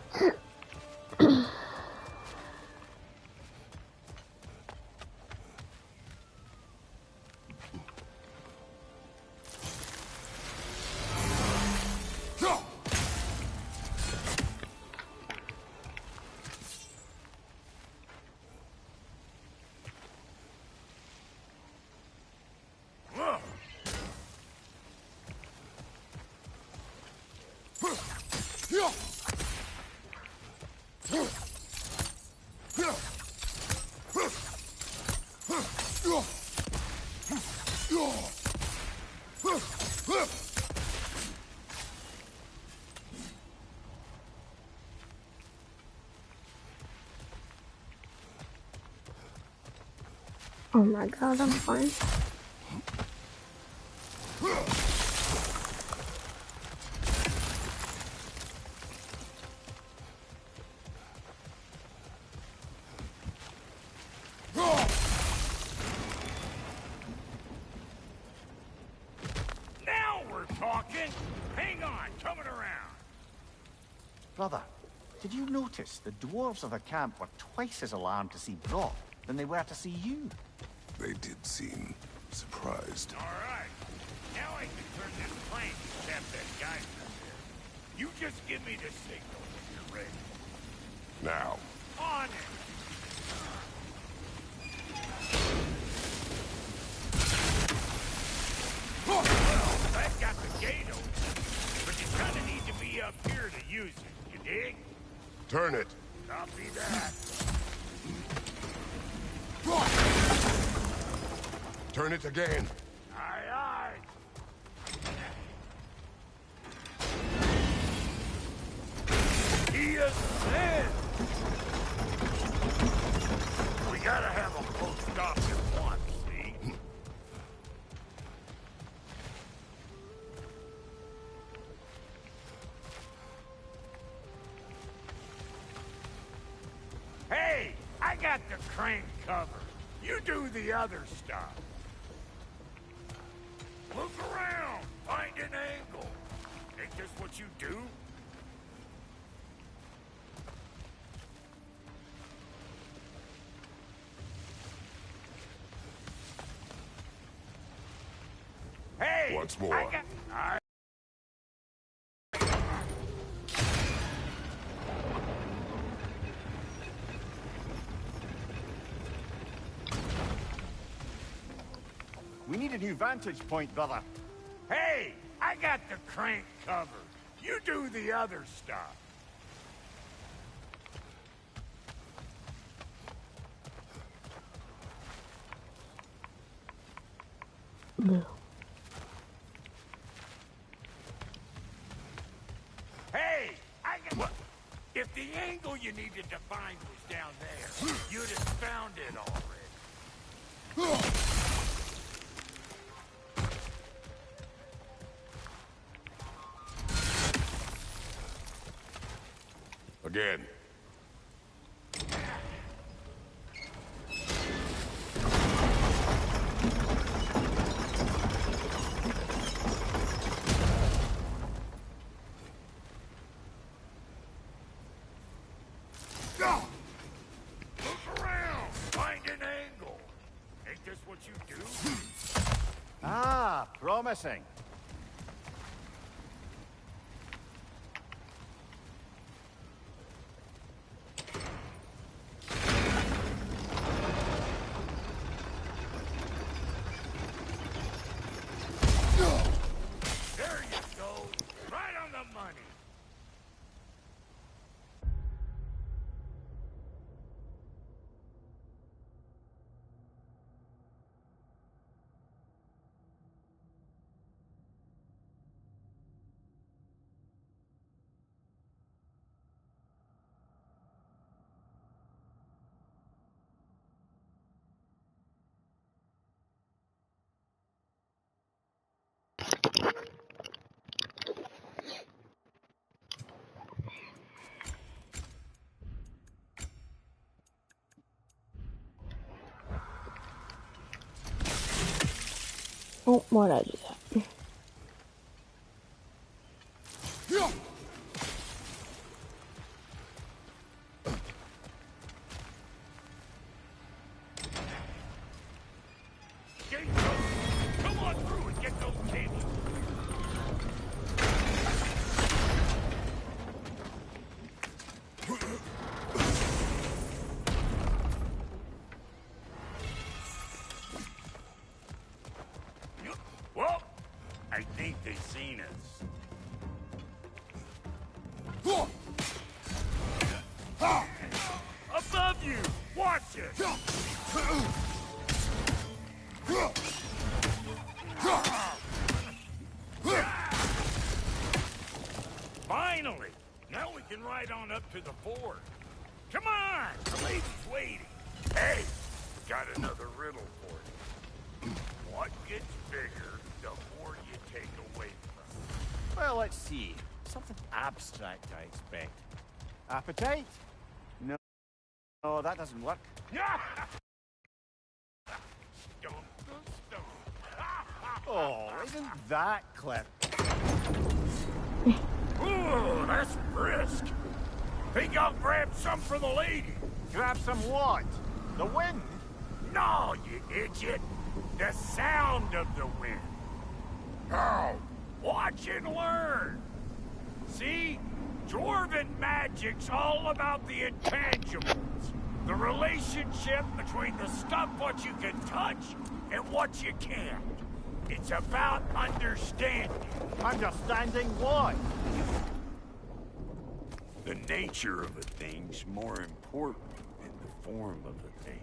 Oh my god, I'm fine. Now we're talking! Hang on, coming around. Brother, did you notice the dwarves of the camp were twice as alarmed to see Brock than they were to see you? They did seem surprised. All right. Now I can turn this plane and tap that guy from there. You just give me the signal when you're ready. Now. On it! Well, that got the gate open. But you kind of need to be up here to use it, you dig? Turn it. Copy that. Turn it again. Aye, aye. He is dead. We gotta have a full stop at once, see? Hey, I got the crank covered. You do the other stuff. Look around. Find an angle. Ain't this what you do? Hey! What's more? We need a new vantage point, brother. Hey! I got the crank covered. You do the other stuff. No. Hey! I got... What? If the angle you needed to find was down there, you'd have found it already. Again. Look around! Find an angle! Ain't this what you do? Ah, promising. There you go! Right on the money! Oh, why'd I do that? Gate open. Come on through and get those cables. Well, I think they've seen us. Above you! Watch it! Finally! Now we can ride on up to the fort. Come on! The lady's waiting. Hey! Got another riddle for you. What gets bigger the more you take away from Well, let's see. Something abstract, I expect. Appetite? No. No, that doesn't work. it? Stump the stump. Oh, isn't that clip? Ooh, that's brisk. Think I'll grab some for the lady? Grab some what? The wind? No, you idiot. The sound of the wind. Oh, watch and learn. See? Dwarven magic's all about the intangibles. The relationship between the stuff what you can touch and what you can't. It's about understanding. Understanding what? The nature of a thing's more important than the form of a thing.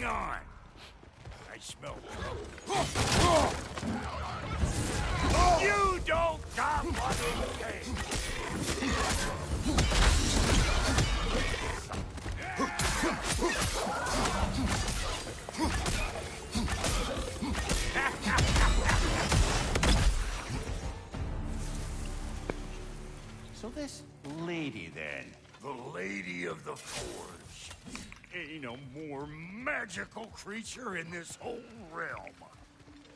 on. I smell trouble. You don't got what it takes. So this lady, then? The Lady of the Forge. Ain't a more magical creature in this whole realm.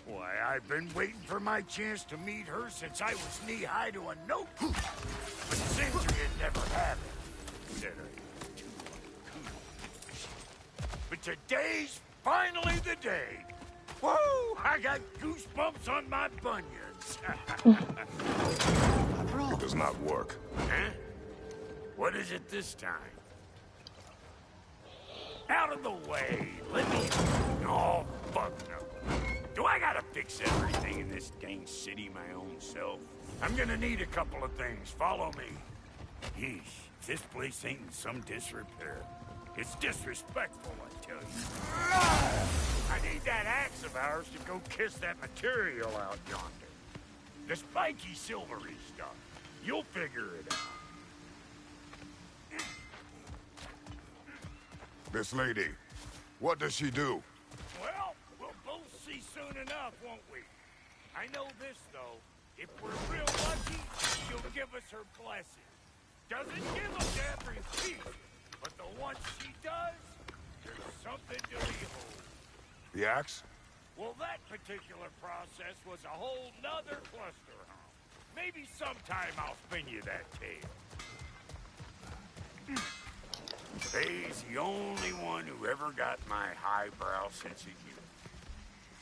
Why, I've been waiting for my chance to meet her since I was knee-high to a note. But Sentry had never had it. Said I was too uncool. But today's finally the day. Woo! I got goosebumps on my bunions. It does not work. Huh? What is it this time? Out of the way. Let me... Oh, fuck no. Do I gotta fix everything in this dang city my own self? I'm gonna need a couple of things. Follow me. Yeesh, if this place ain't in some disrepair. It's disrespectful, I tell you. I need that axe of ours to go kiss that material out yonder. The spiky silvery stuff. You'll figure it out. This lady, what does she do? Well, we'll both see soon enough, won't we? I know this, though. If we're real lucky, she'll give us her blessing. Doesn't give us every piece, but the ones she does, there's something to behold. The axe? Well, that particular process was a whole nother cluster, huh? Maybe sometime I'll spin you that tale. Faye's the only one who ever got my highbrow sense of humor.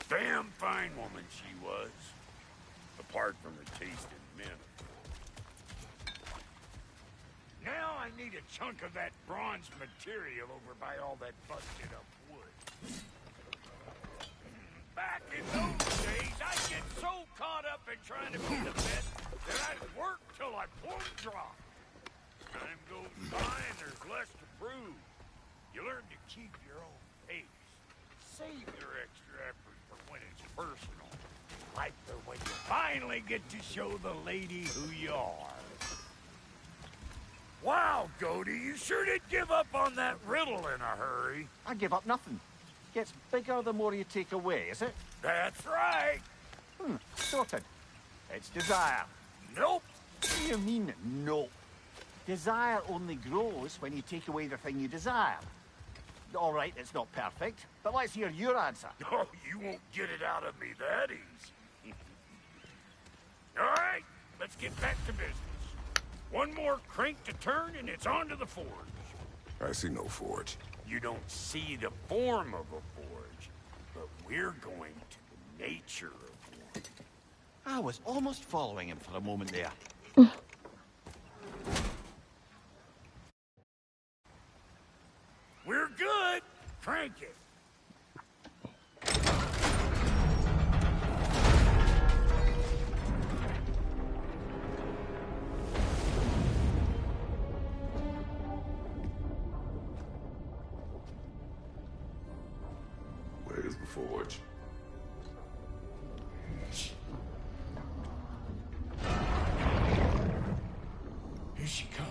Damn fine woman she was. Apart from her taste in men. Now I need a chunk of that bronze material over by all that busted up wood. Back in those days, I'd get so caught up in trying to be the best that I'd work till I plumb drop. Time goes by and there's less to prove. You learn to keep your own pace. Save your extra effort for when it's personal. Like when you finally get to show the lady who you are. Wow, Goody, you sure did give up on that riddle in a hurry. I give up nothing. Gets bigger the more you take away, is it? That's right. Sorted. It's desire. Nope. What do you mean, nope? Desire only grows when you take away the thing you desire. All right, it's not perfect, but let's hear your answer. Oh, you won't get it out of me that easy. All right, let's get back to business. One more crank to turn and it's on to the forge. I see no forge. You don't see the form of a forge, but we're going to the nature of one. I was almost following him for a moment there. We're good. Crank it. Where's the forge? Here she comes.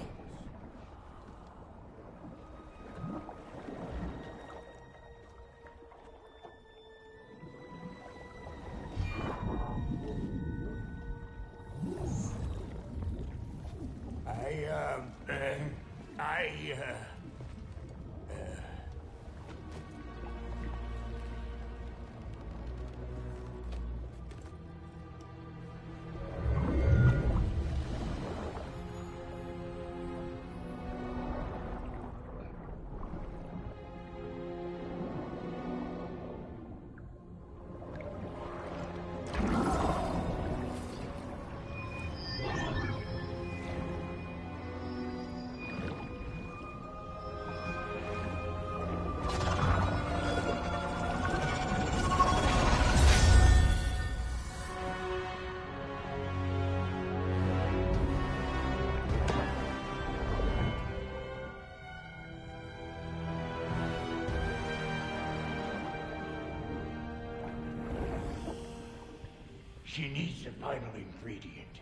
She needs the final ingredient.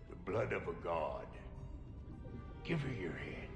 The blood of a god. Give her your hand.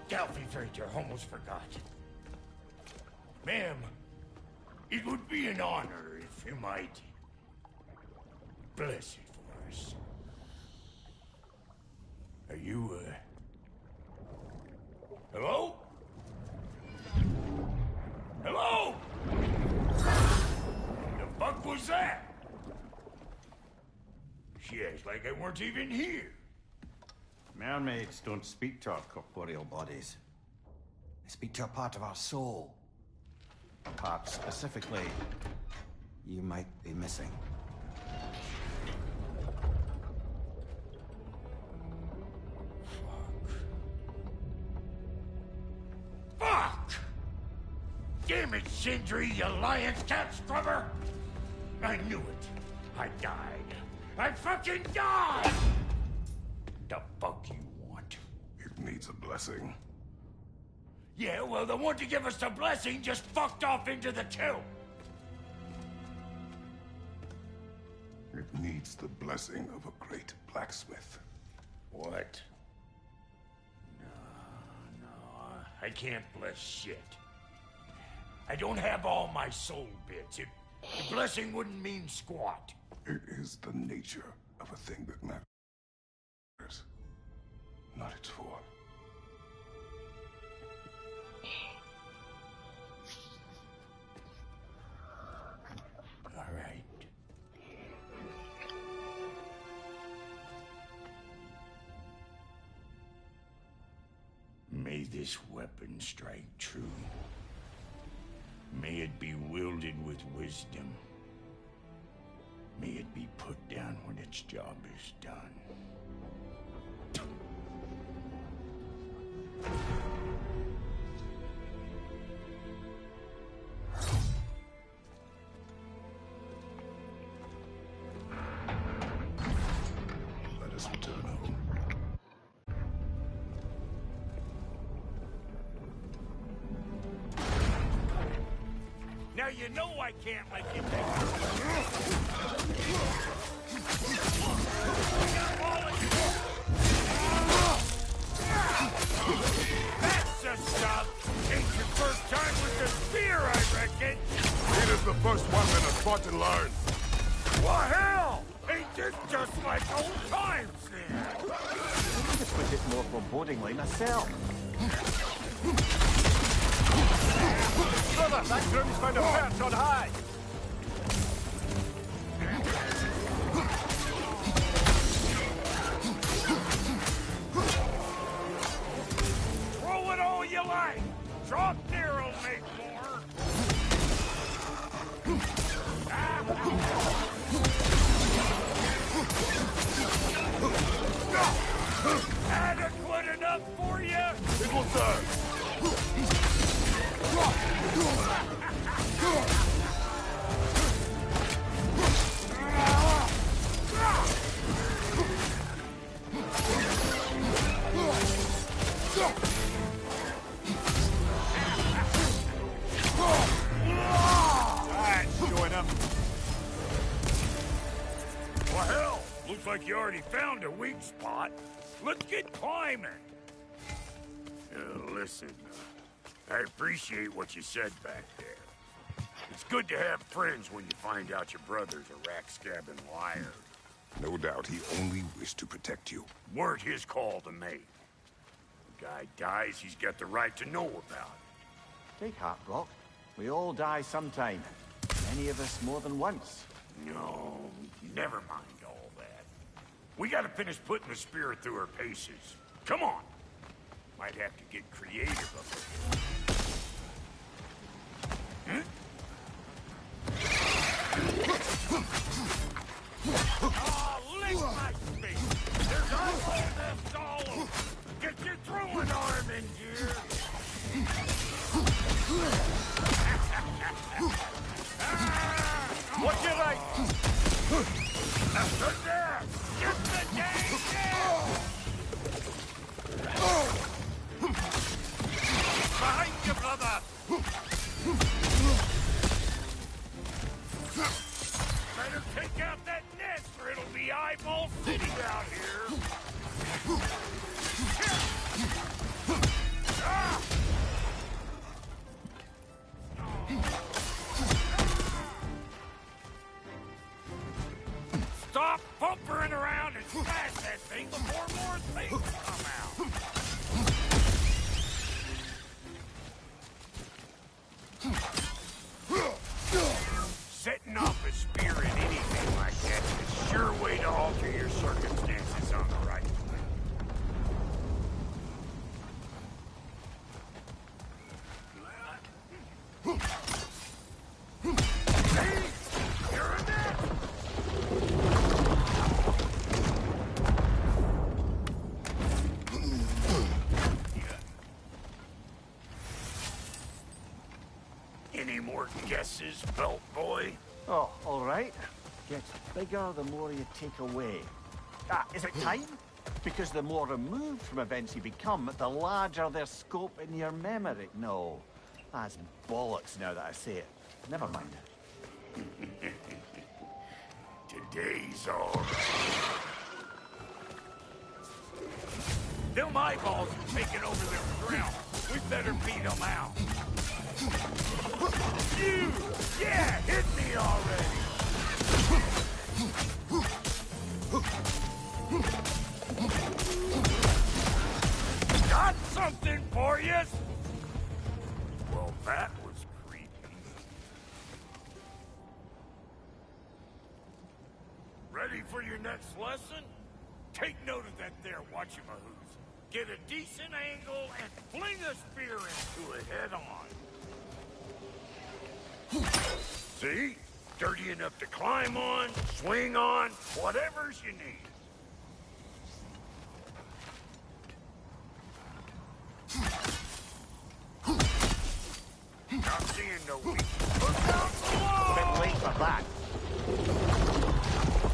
Delphi Freighter, almost forgot. Ma'am, it would be an honor if you might bless it for us. Are you, hello? Hello? The fuck was that? She acts like I weren't even here. Mermaids don't speak to our corporeal bodies. They speak to a part of our soul. A part specifically you might be missing. Fuck! Damn it, Sindri, you lion's cat scrubber! I knew it. I died. I fucking died! The fuck you want? It needs a blessing. Yeah, well, the one to give us the blessing just fucked off into the tomb. It needs the blessing of a great blacksmith. What? No, I can't bless shit. I don't have all my soul bits. The blessing wouldn't mean squat. It is the nature of a thing that matters. Not its form. All right. May this weapon strike true. May it be wielded with wisdom. May it be put down when its job is done. Let us return home. Now you know I can't let you take That's the stuff! Ain't your first time with the spear, I reckon! It is the first weapon a Spartan learned. Well, hell! Ain't this just like old times then? I just put it more forebodingly myself. Brother, that groom's found a perch on high! Throw it all you like! Drop there'll make more! Adequate enough for you? It will serve. Looks like you already found a weak spot. Let's get climbing. Listen, I appreciate what you said back there. It's good to have friends when you find out your brother's a rack-scabbing liar. No doubt he only wished to protect you. Weren't his call to make. The guy dies, he's got the right to know about it. Take heart, Brock. We all die sometime. Many of us more than once. No, never mind all that. We gotta finish putting the spirit through her paces. Come on. Might have to get creative up here. Oh, lick my face! There's eyes in this dollar! Get your throwing arm in gear! Watch your right! Good there! Get the dang down! Behind you, brother! Better take out that nest or it'll be eyeball city out here! Stop pumpering around and smash that thing before more things come out! Setting off a spear in anything like that is a sure way to alter your circumstances on the right way. Any more guesses, belt boy? Oh, all right. Gets bigger the more you take away. Is it time? Because the more removed from events you become, the larger their scope in your memory. No, that's bollocks now that I say it. Never mind. Today's all right. Them eyeballs are taking over their ground. We better beat them out. You! Yeah, hit me already! Got something for you! Well, that was creepy. Ready for your next lesson? Take note of that there watchamahoos. Get a decent angle and fling a spear into it head on. See? Dirty enough to climb on, swing on, whatever's you need. Not seeing no weak. Look out below! Bit late for that.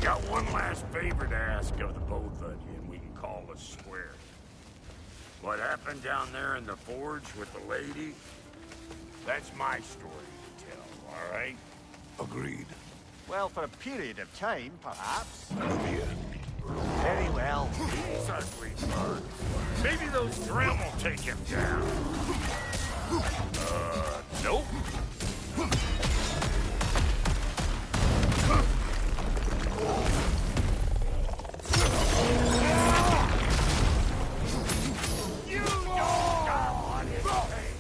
Got one last favor to ask of the both of you, and we can call us square. What happened down there in the forge with the lady? That's my story to tell, all right? Agreed. Well, for a period of time, perhaps. Olivia. Very well. He's ugly bird. Maybe those Drem will take him down. Nope. You don't got what it takes.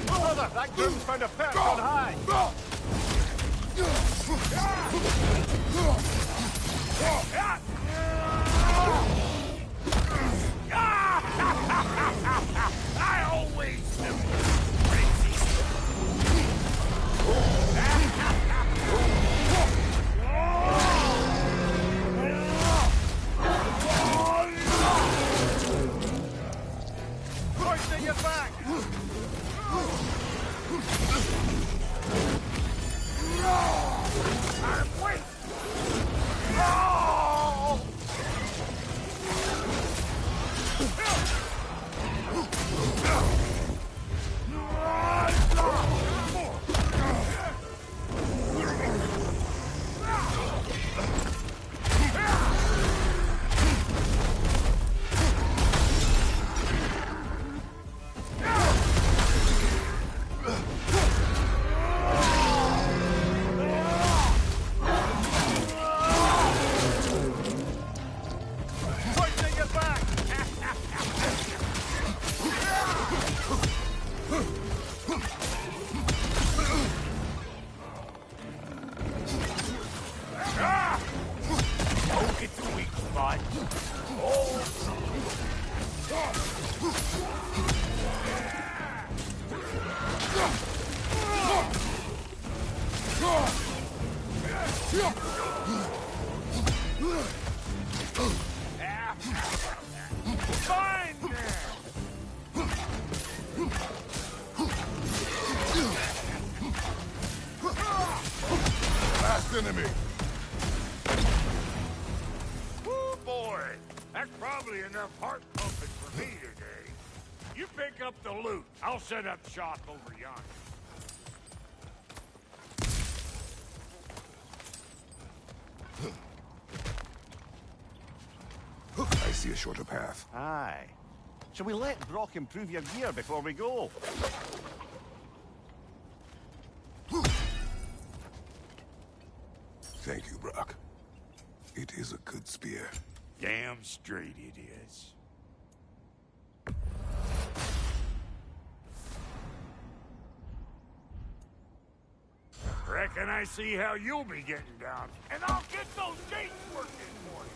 Brother, that groom's found a perch on high. I always knew you were crazy. Hoisting you back. I'm waiting. Oh! me! Oh boy! That's probably enough heart pumping for me today. You pick up the loot. I'll set up shop over yonder. I see a shorter path. Aye. Shall we let Brock improve your gear before we go? Thank you, Brock. It is a good spear. Damn straight it is. Reckon I see how you'll be getting down, and I'll get those gates working for you.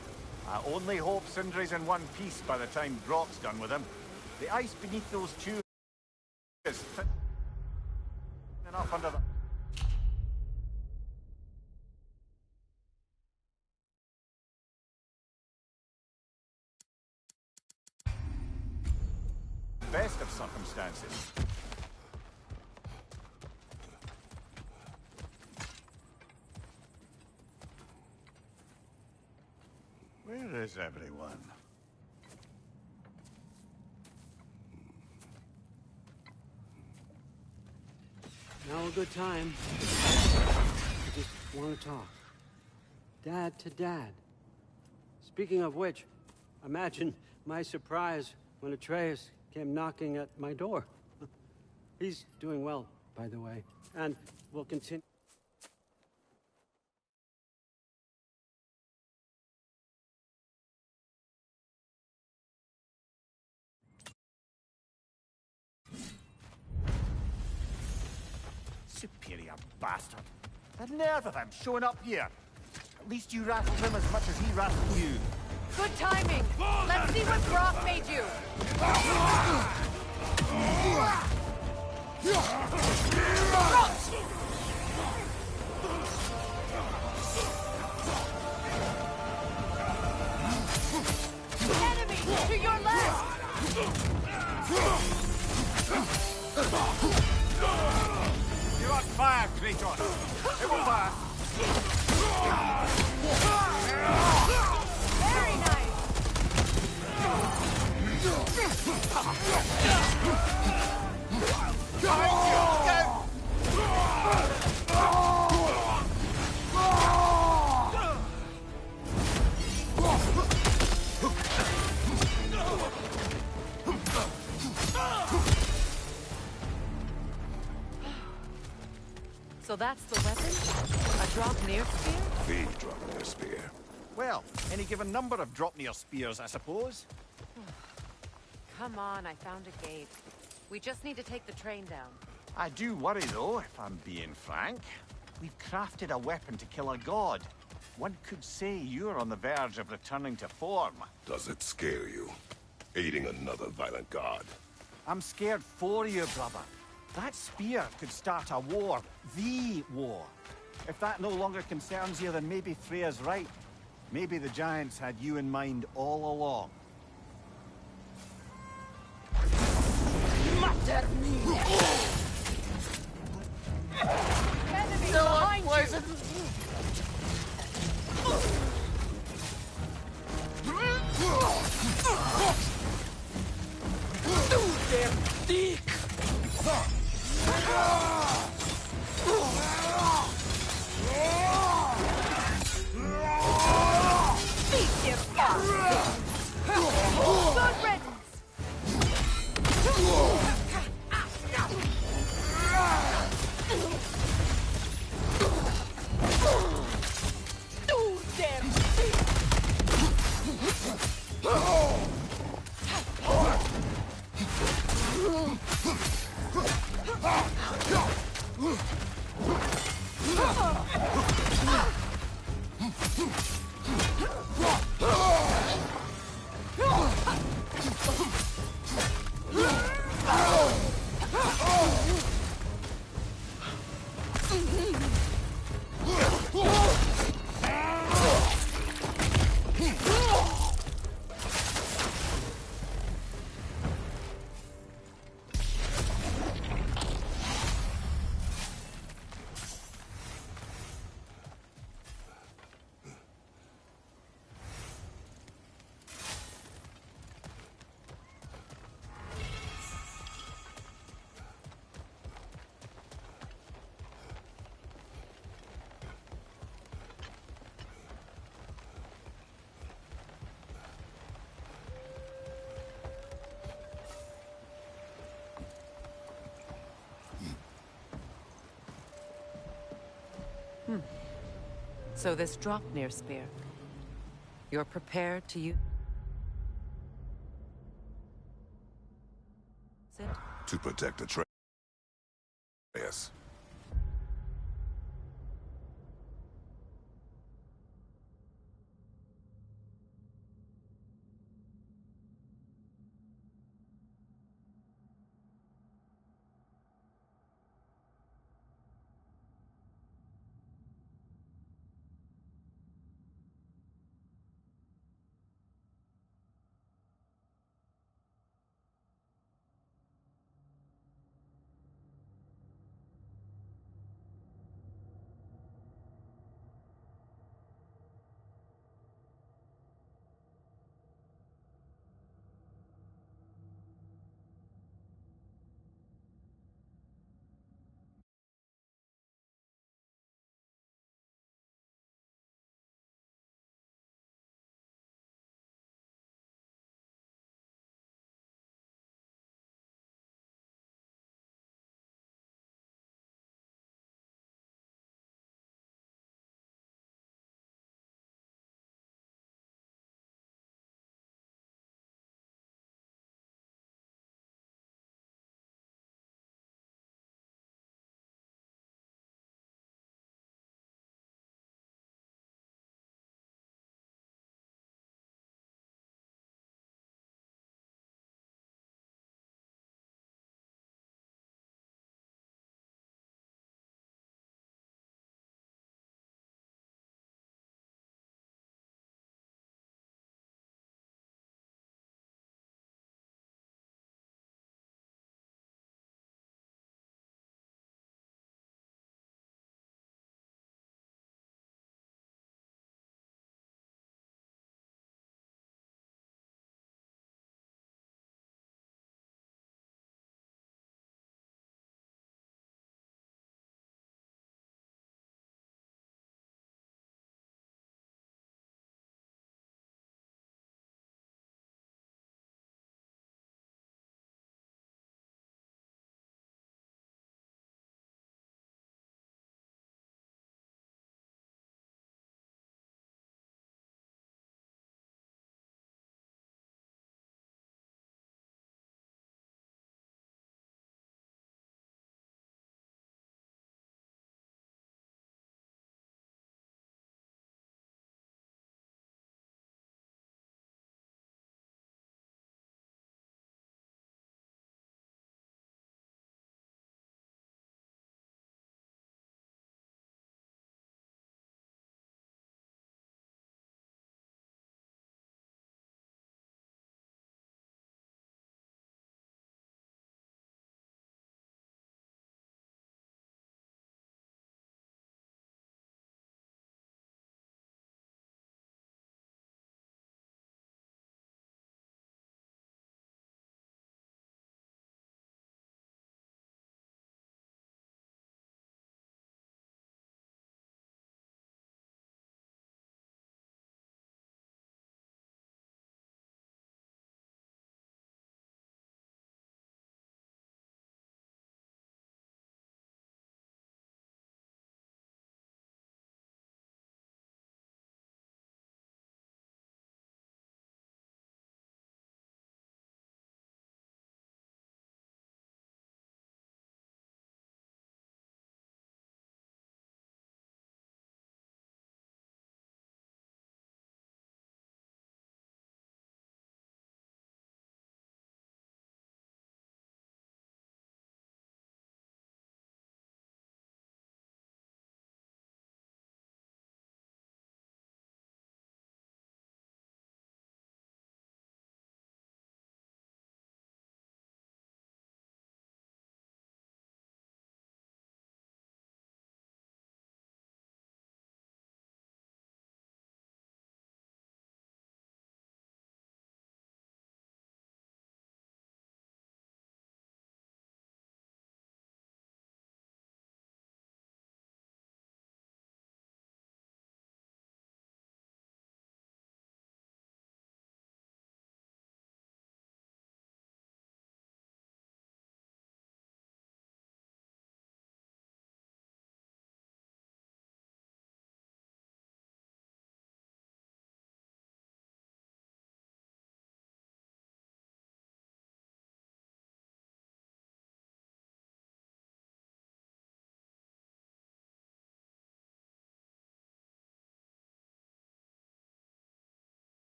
I only hope Sindri's in one piece by the time Brock's done with him. The ice beneath those tubes is thin enough under the... best of circumstances. Where is everyone? Now a good time. I just want to talk. Dad to Dad. Speaking of which, imagine my surprise when Atreus came knocking at my door. He's doing well, by the way, and will continue. Superior bastard. The nerve of him showing up here. At least you rattled him as much as he rattled you. Good timing. Let's see what Brock made you. Enemy to your left. You're on fire, Kratos. It will pass. Very nice. So that's the weapon? A drop-near spear? The drop-near spear. Well, any given number of drop-near spears, I suppose. Come on, I found a gate. We just need to take the train down. I do worry, though, if I'm being frank. We've crafted a weapon to kill a god. One could say you're on the verge of returning to form. Does it scare you? Aiding another violent god? I'm scared for you, brother. That spear could start a war. The war. If that no longer concerns you, then maybe Freya's right. Maybe the Giants had you in mind all along. Mater mia! Enemy behind you! Do their dick! Beat your So this Draupnir spear. You're prepared to use it? To protect Atreus.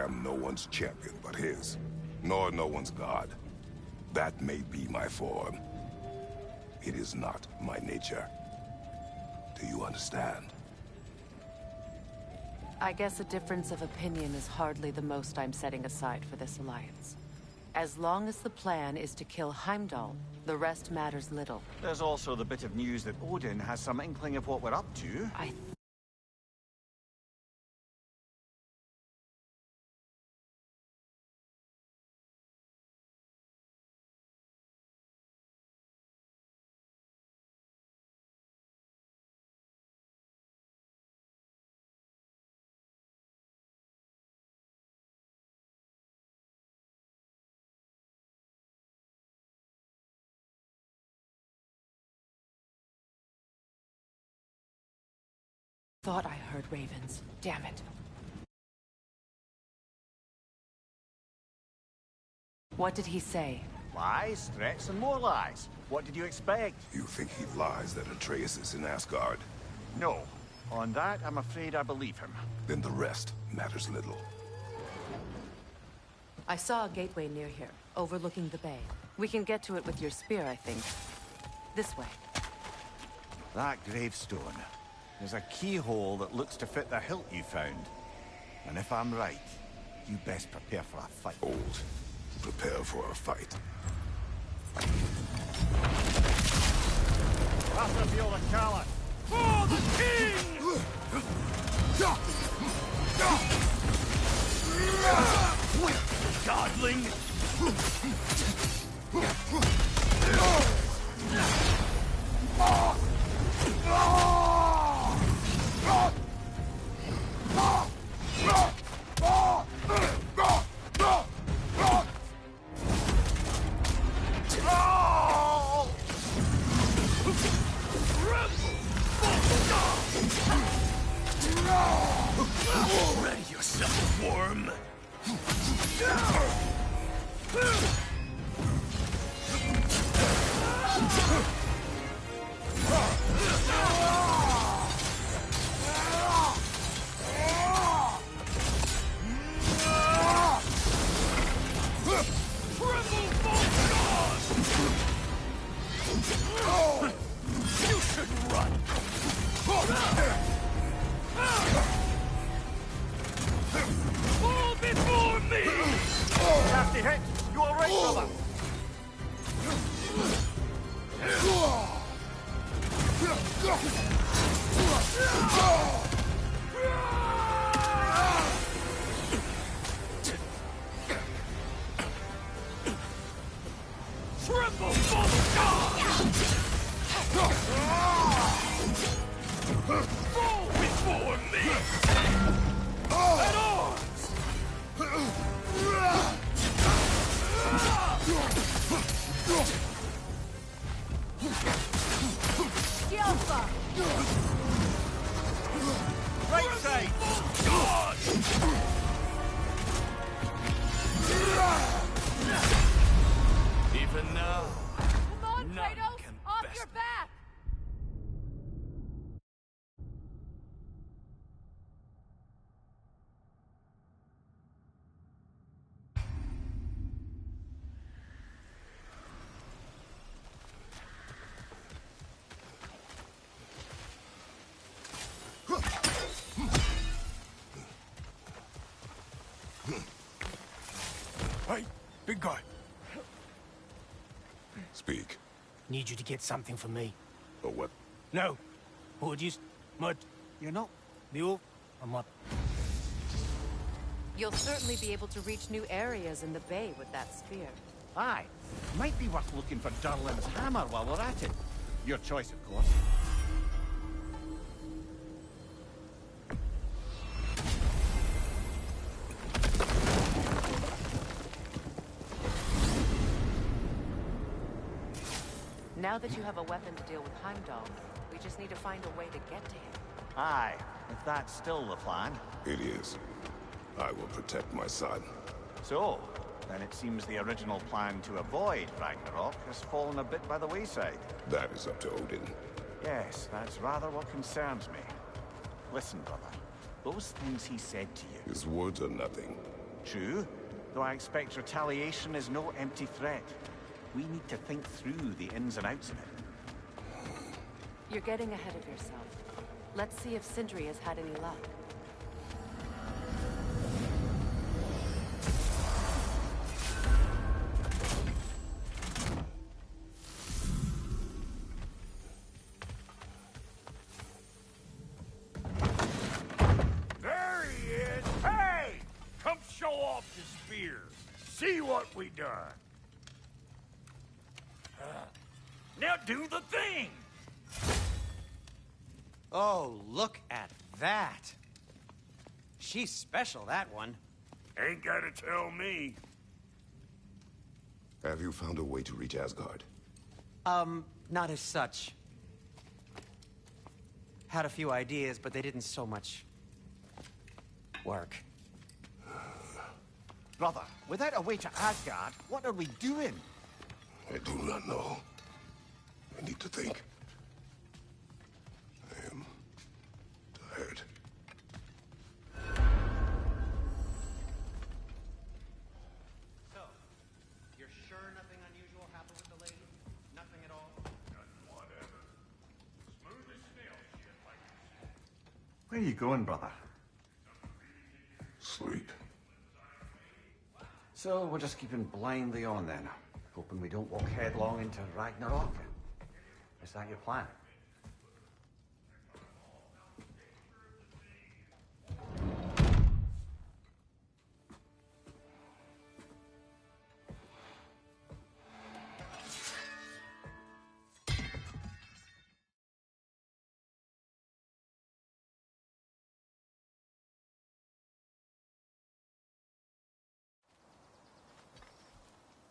am no one's champion but his, nor no one's god. That may be my form. It is not my nature. Do you understand? I guess a difference of opinion is hardly the most I'm setting aside for this alliance. As long as the plan is to kill Heimdall, the rest matters little. There's also the bit of news that Odin has some inkling of what we're up to. I thought I heard ravens. Damn it. What did he say? Lies, threats, and more lies. What did you expect? You think he lies that Atreus is in Asgard? No. On that, I'm afraid I believe him. Then the rest matters little. I saw a gateway near here, overlooking the bay. We can get to it with your spear, I think. This way. That gravestone. There's a keyhole that looks to fit the hilt you found. And if I'm right, you best prepare for a fight. Old. Prepare for a fight. Raphael the Caliph! For the king! Godling! Ready yourself, worm! You should run! Fall before me! Nasty hit! You all right, brother? Tremble, false god! Fall before me! At arms! Alpha! Right side! God! Even now, Come on, none Kratos! can Off best your back! Hey, big guy. Speak. Need you to get something for me. Or what? No. Orders. Mud. You're not... Mule. I'm up. You'll certainly be able to reach new areas in the bay with that spear. Aye. Might be worth looking for Durlin's hammer while we're at it. Your choice, of course. Now that you have a weapon to deal with Heimdall, we just need to find a way to get to him. Aye, if that's still the plan. It is. I will protect my son. So, then it seems the original plan to avoid Ragnarok has fallen a bit by the wayside. That is up to Odin. Yes, that's rather what concerns me. Listen, brother. Those things he said to you... His words are nothing. True, though I expect retaliation is no empty threat. We need to think through the ins and outs of it. You're getting ahead of yourself. Let's see if Sindri has had any luck. There he is! Hey! Come show off the spear. See what we done. Now do the thing! Oh, look at that. She's special, that one. Ain't gotta tell me. Have you found a way to reach Asgard? Not as such. Had a few ideas, but they didn't so much work. Brother, without a way to Asgard, what are we doing? I do not know. I need to think. I am tired. So, you're sure nothing unusual happened with the lady? Nothing at all? Nothing whatever. Smooth as snail shit, like you said. Where are you going, brother? Sleep. So we're just keeping blindly on then, hoping we don't walk headlong into Ragnarok. Is that your plan?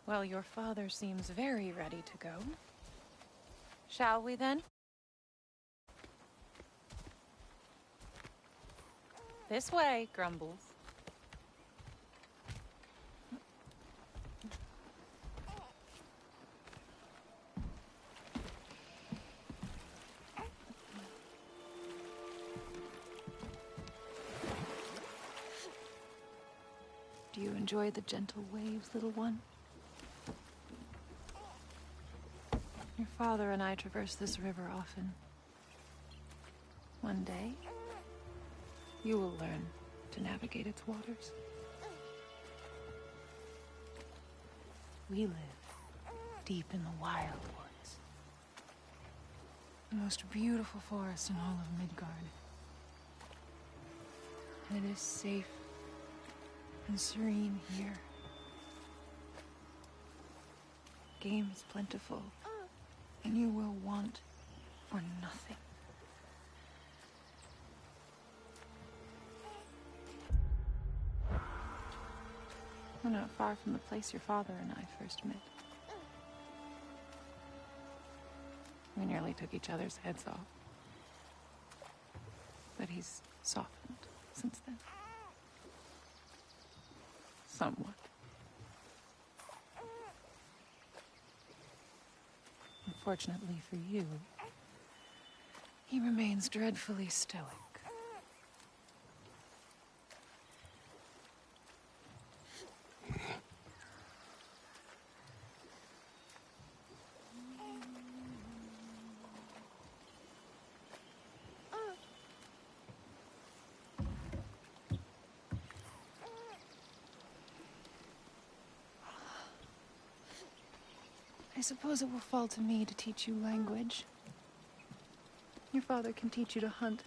Well, your father seems very ready to go. Shall we then? This way, Grumbles. Do you enjoy the gentle waves, little one? Your father and I traverse this river often. One day, you will learn to navigate its waters. We live deep in the wild woods. The most beautiful forest in all of Midgard. And it is safe and serene here. Game is plentiful, and you will want for nothing. We're not far from the place your father and I first met. We nearly took each other's heads off. But he's softened since then. Somewhat. Unfortunately for you, he remains dreadfully stoic. I suppose it will fall to me to teach you language. Your father can teach you to hunt.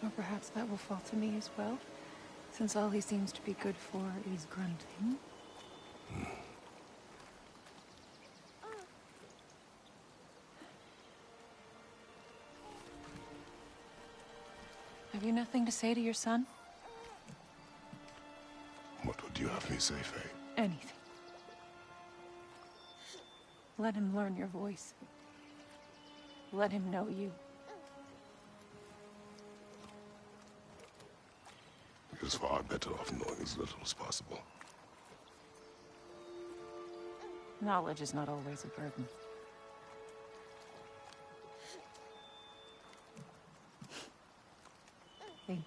Or perhaps that will fall to me as well, since all he seems to be good for is grunting. Have you nothing to say to your son? What would you have me say, Faye? Anything. Let him learn your voice. Let him know you. It is far better off knowing as little as possible. Knowledge is not always a burden. Think.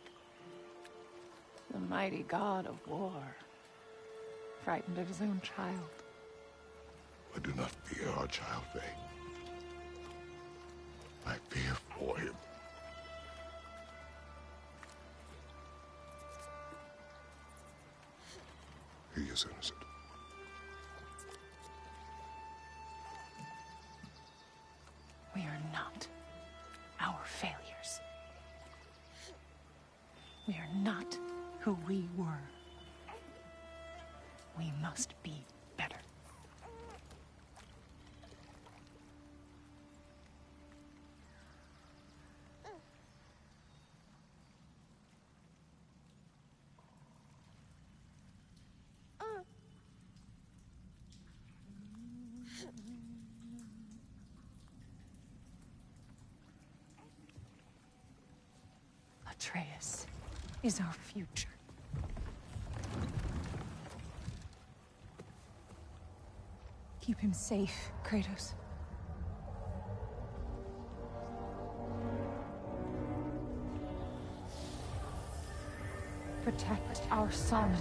The mighty god of war. Frightened of his own child. I do not fear our child, Faye. I fear for him. He is innocent. We are not our failures. We are not who we were. We must be better. Atreus is our future. Keep him safe, Kratos. Protect our son.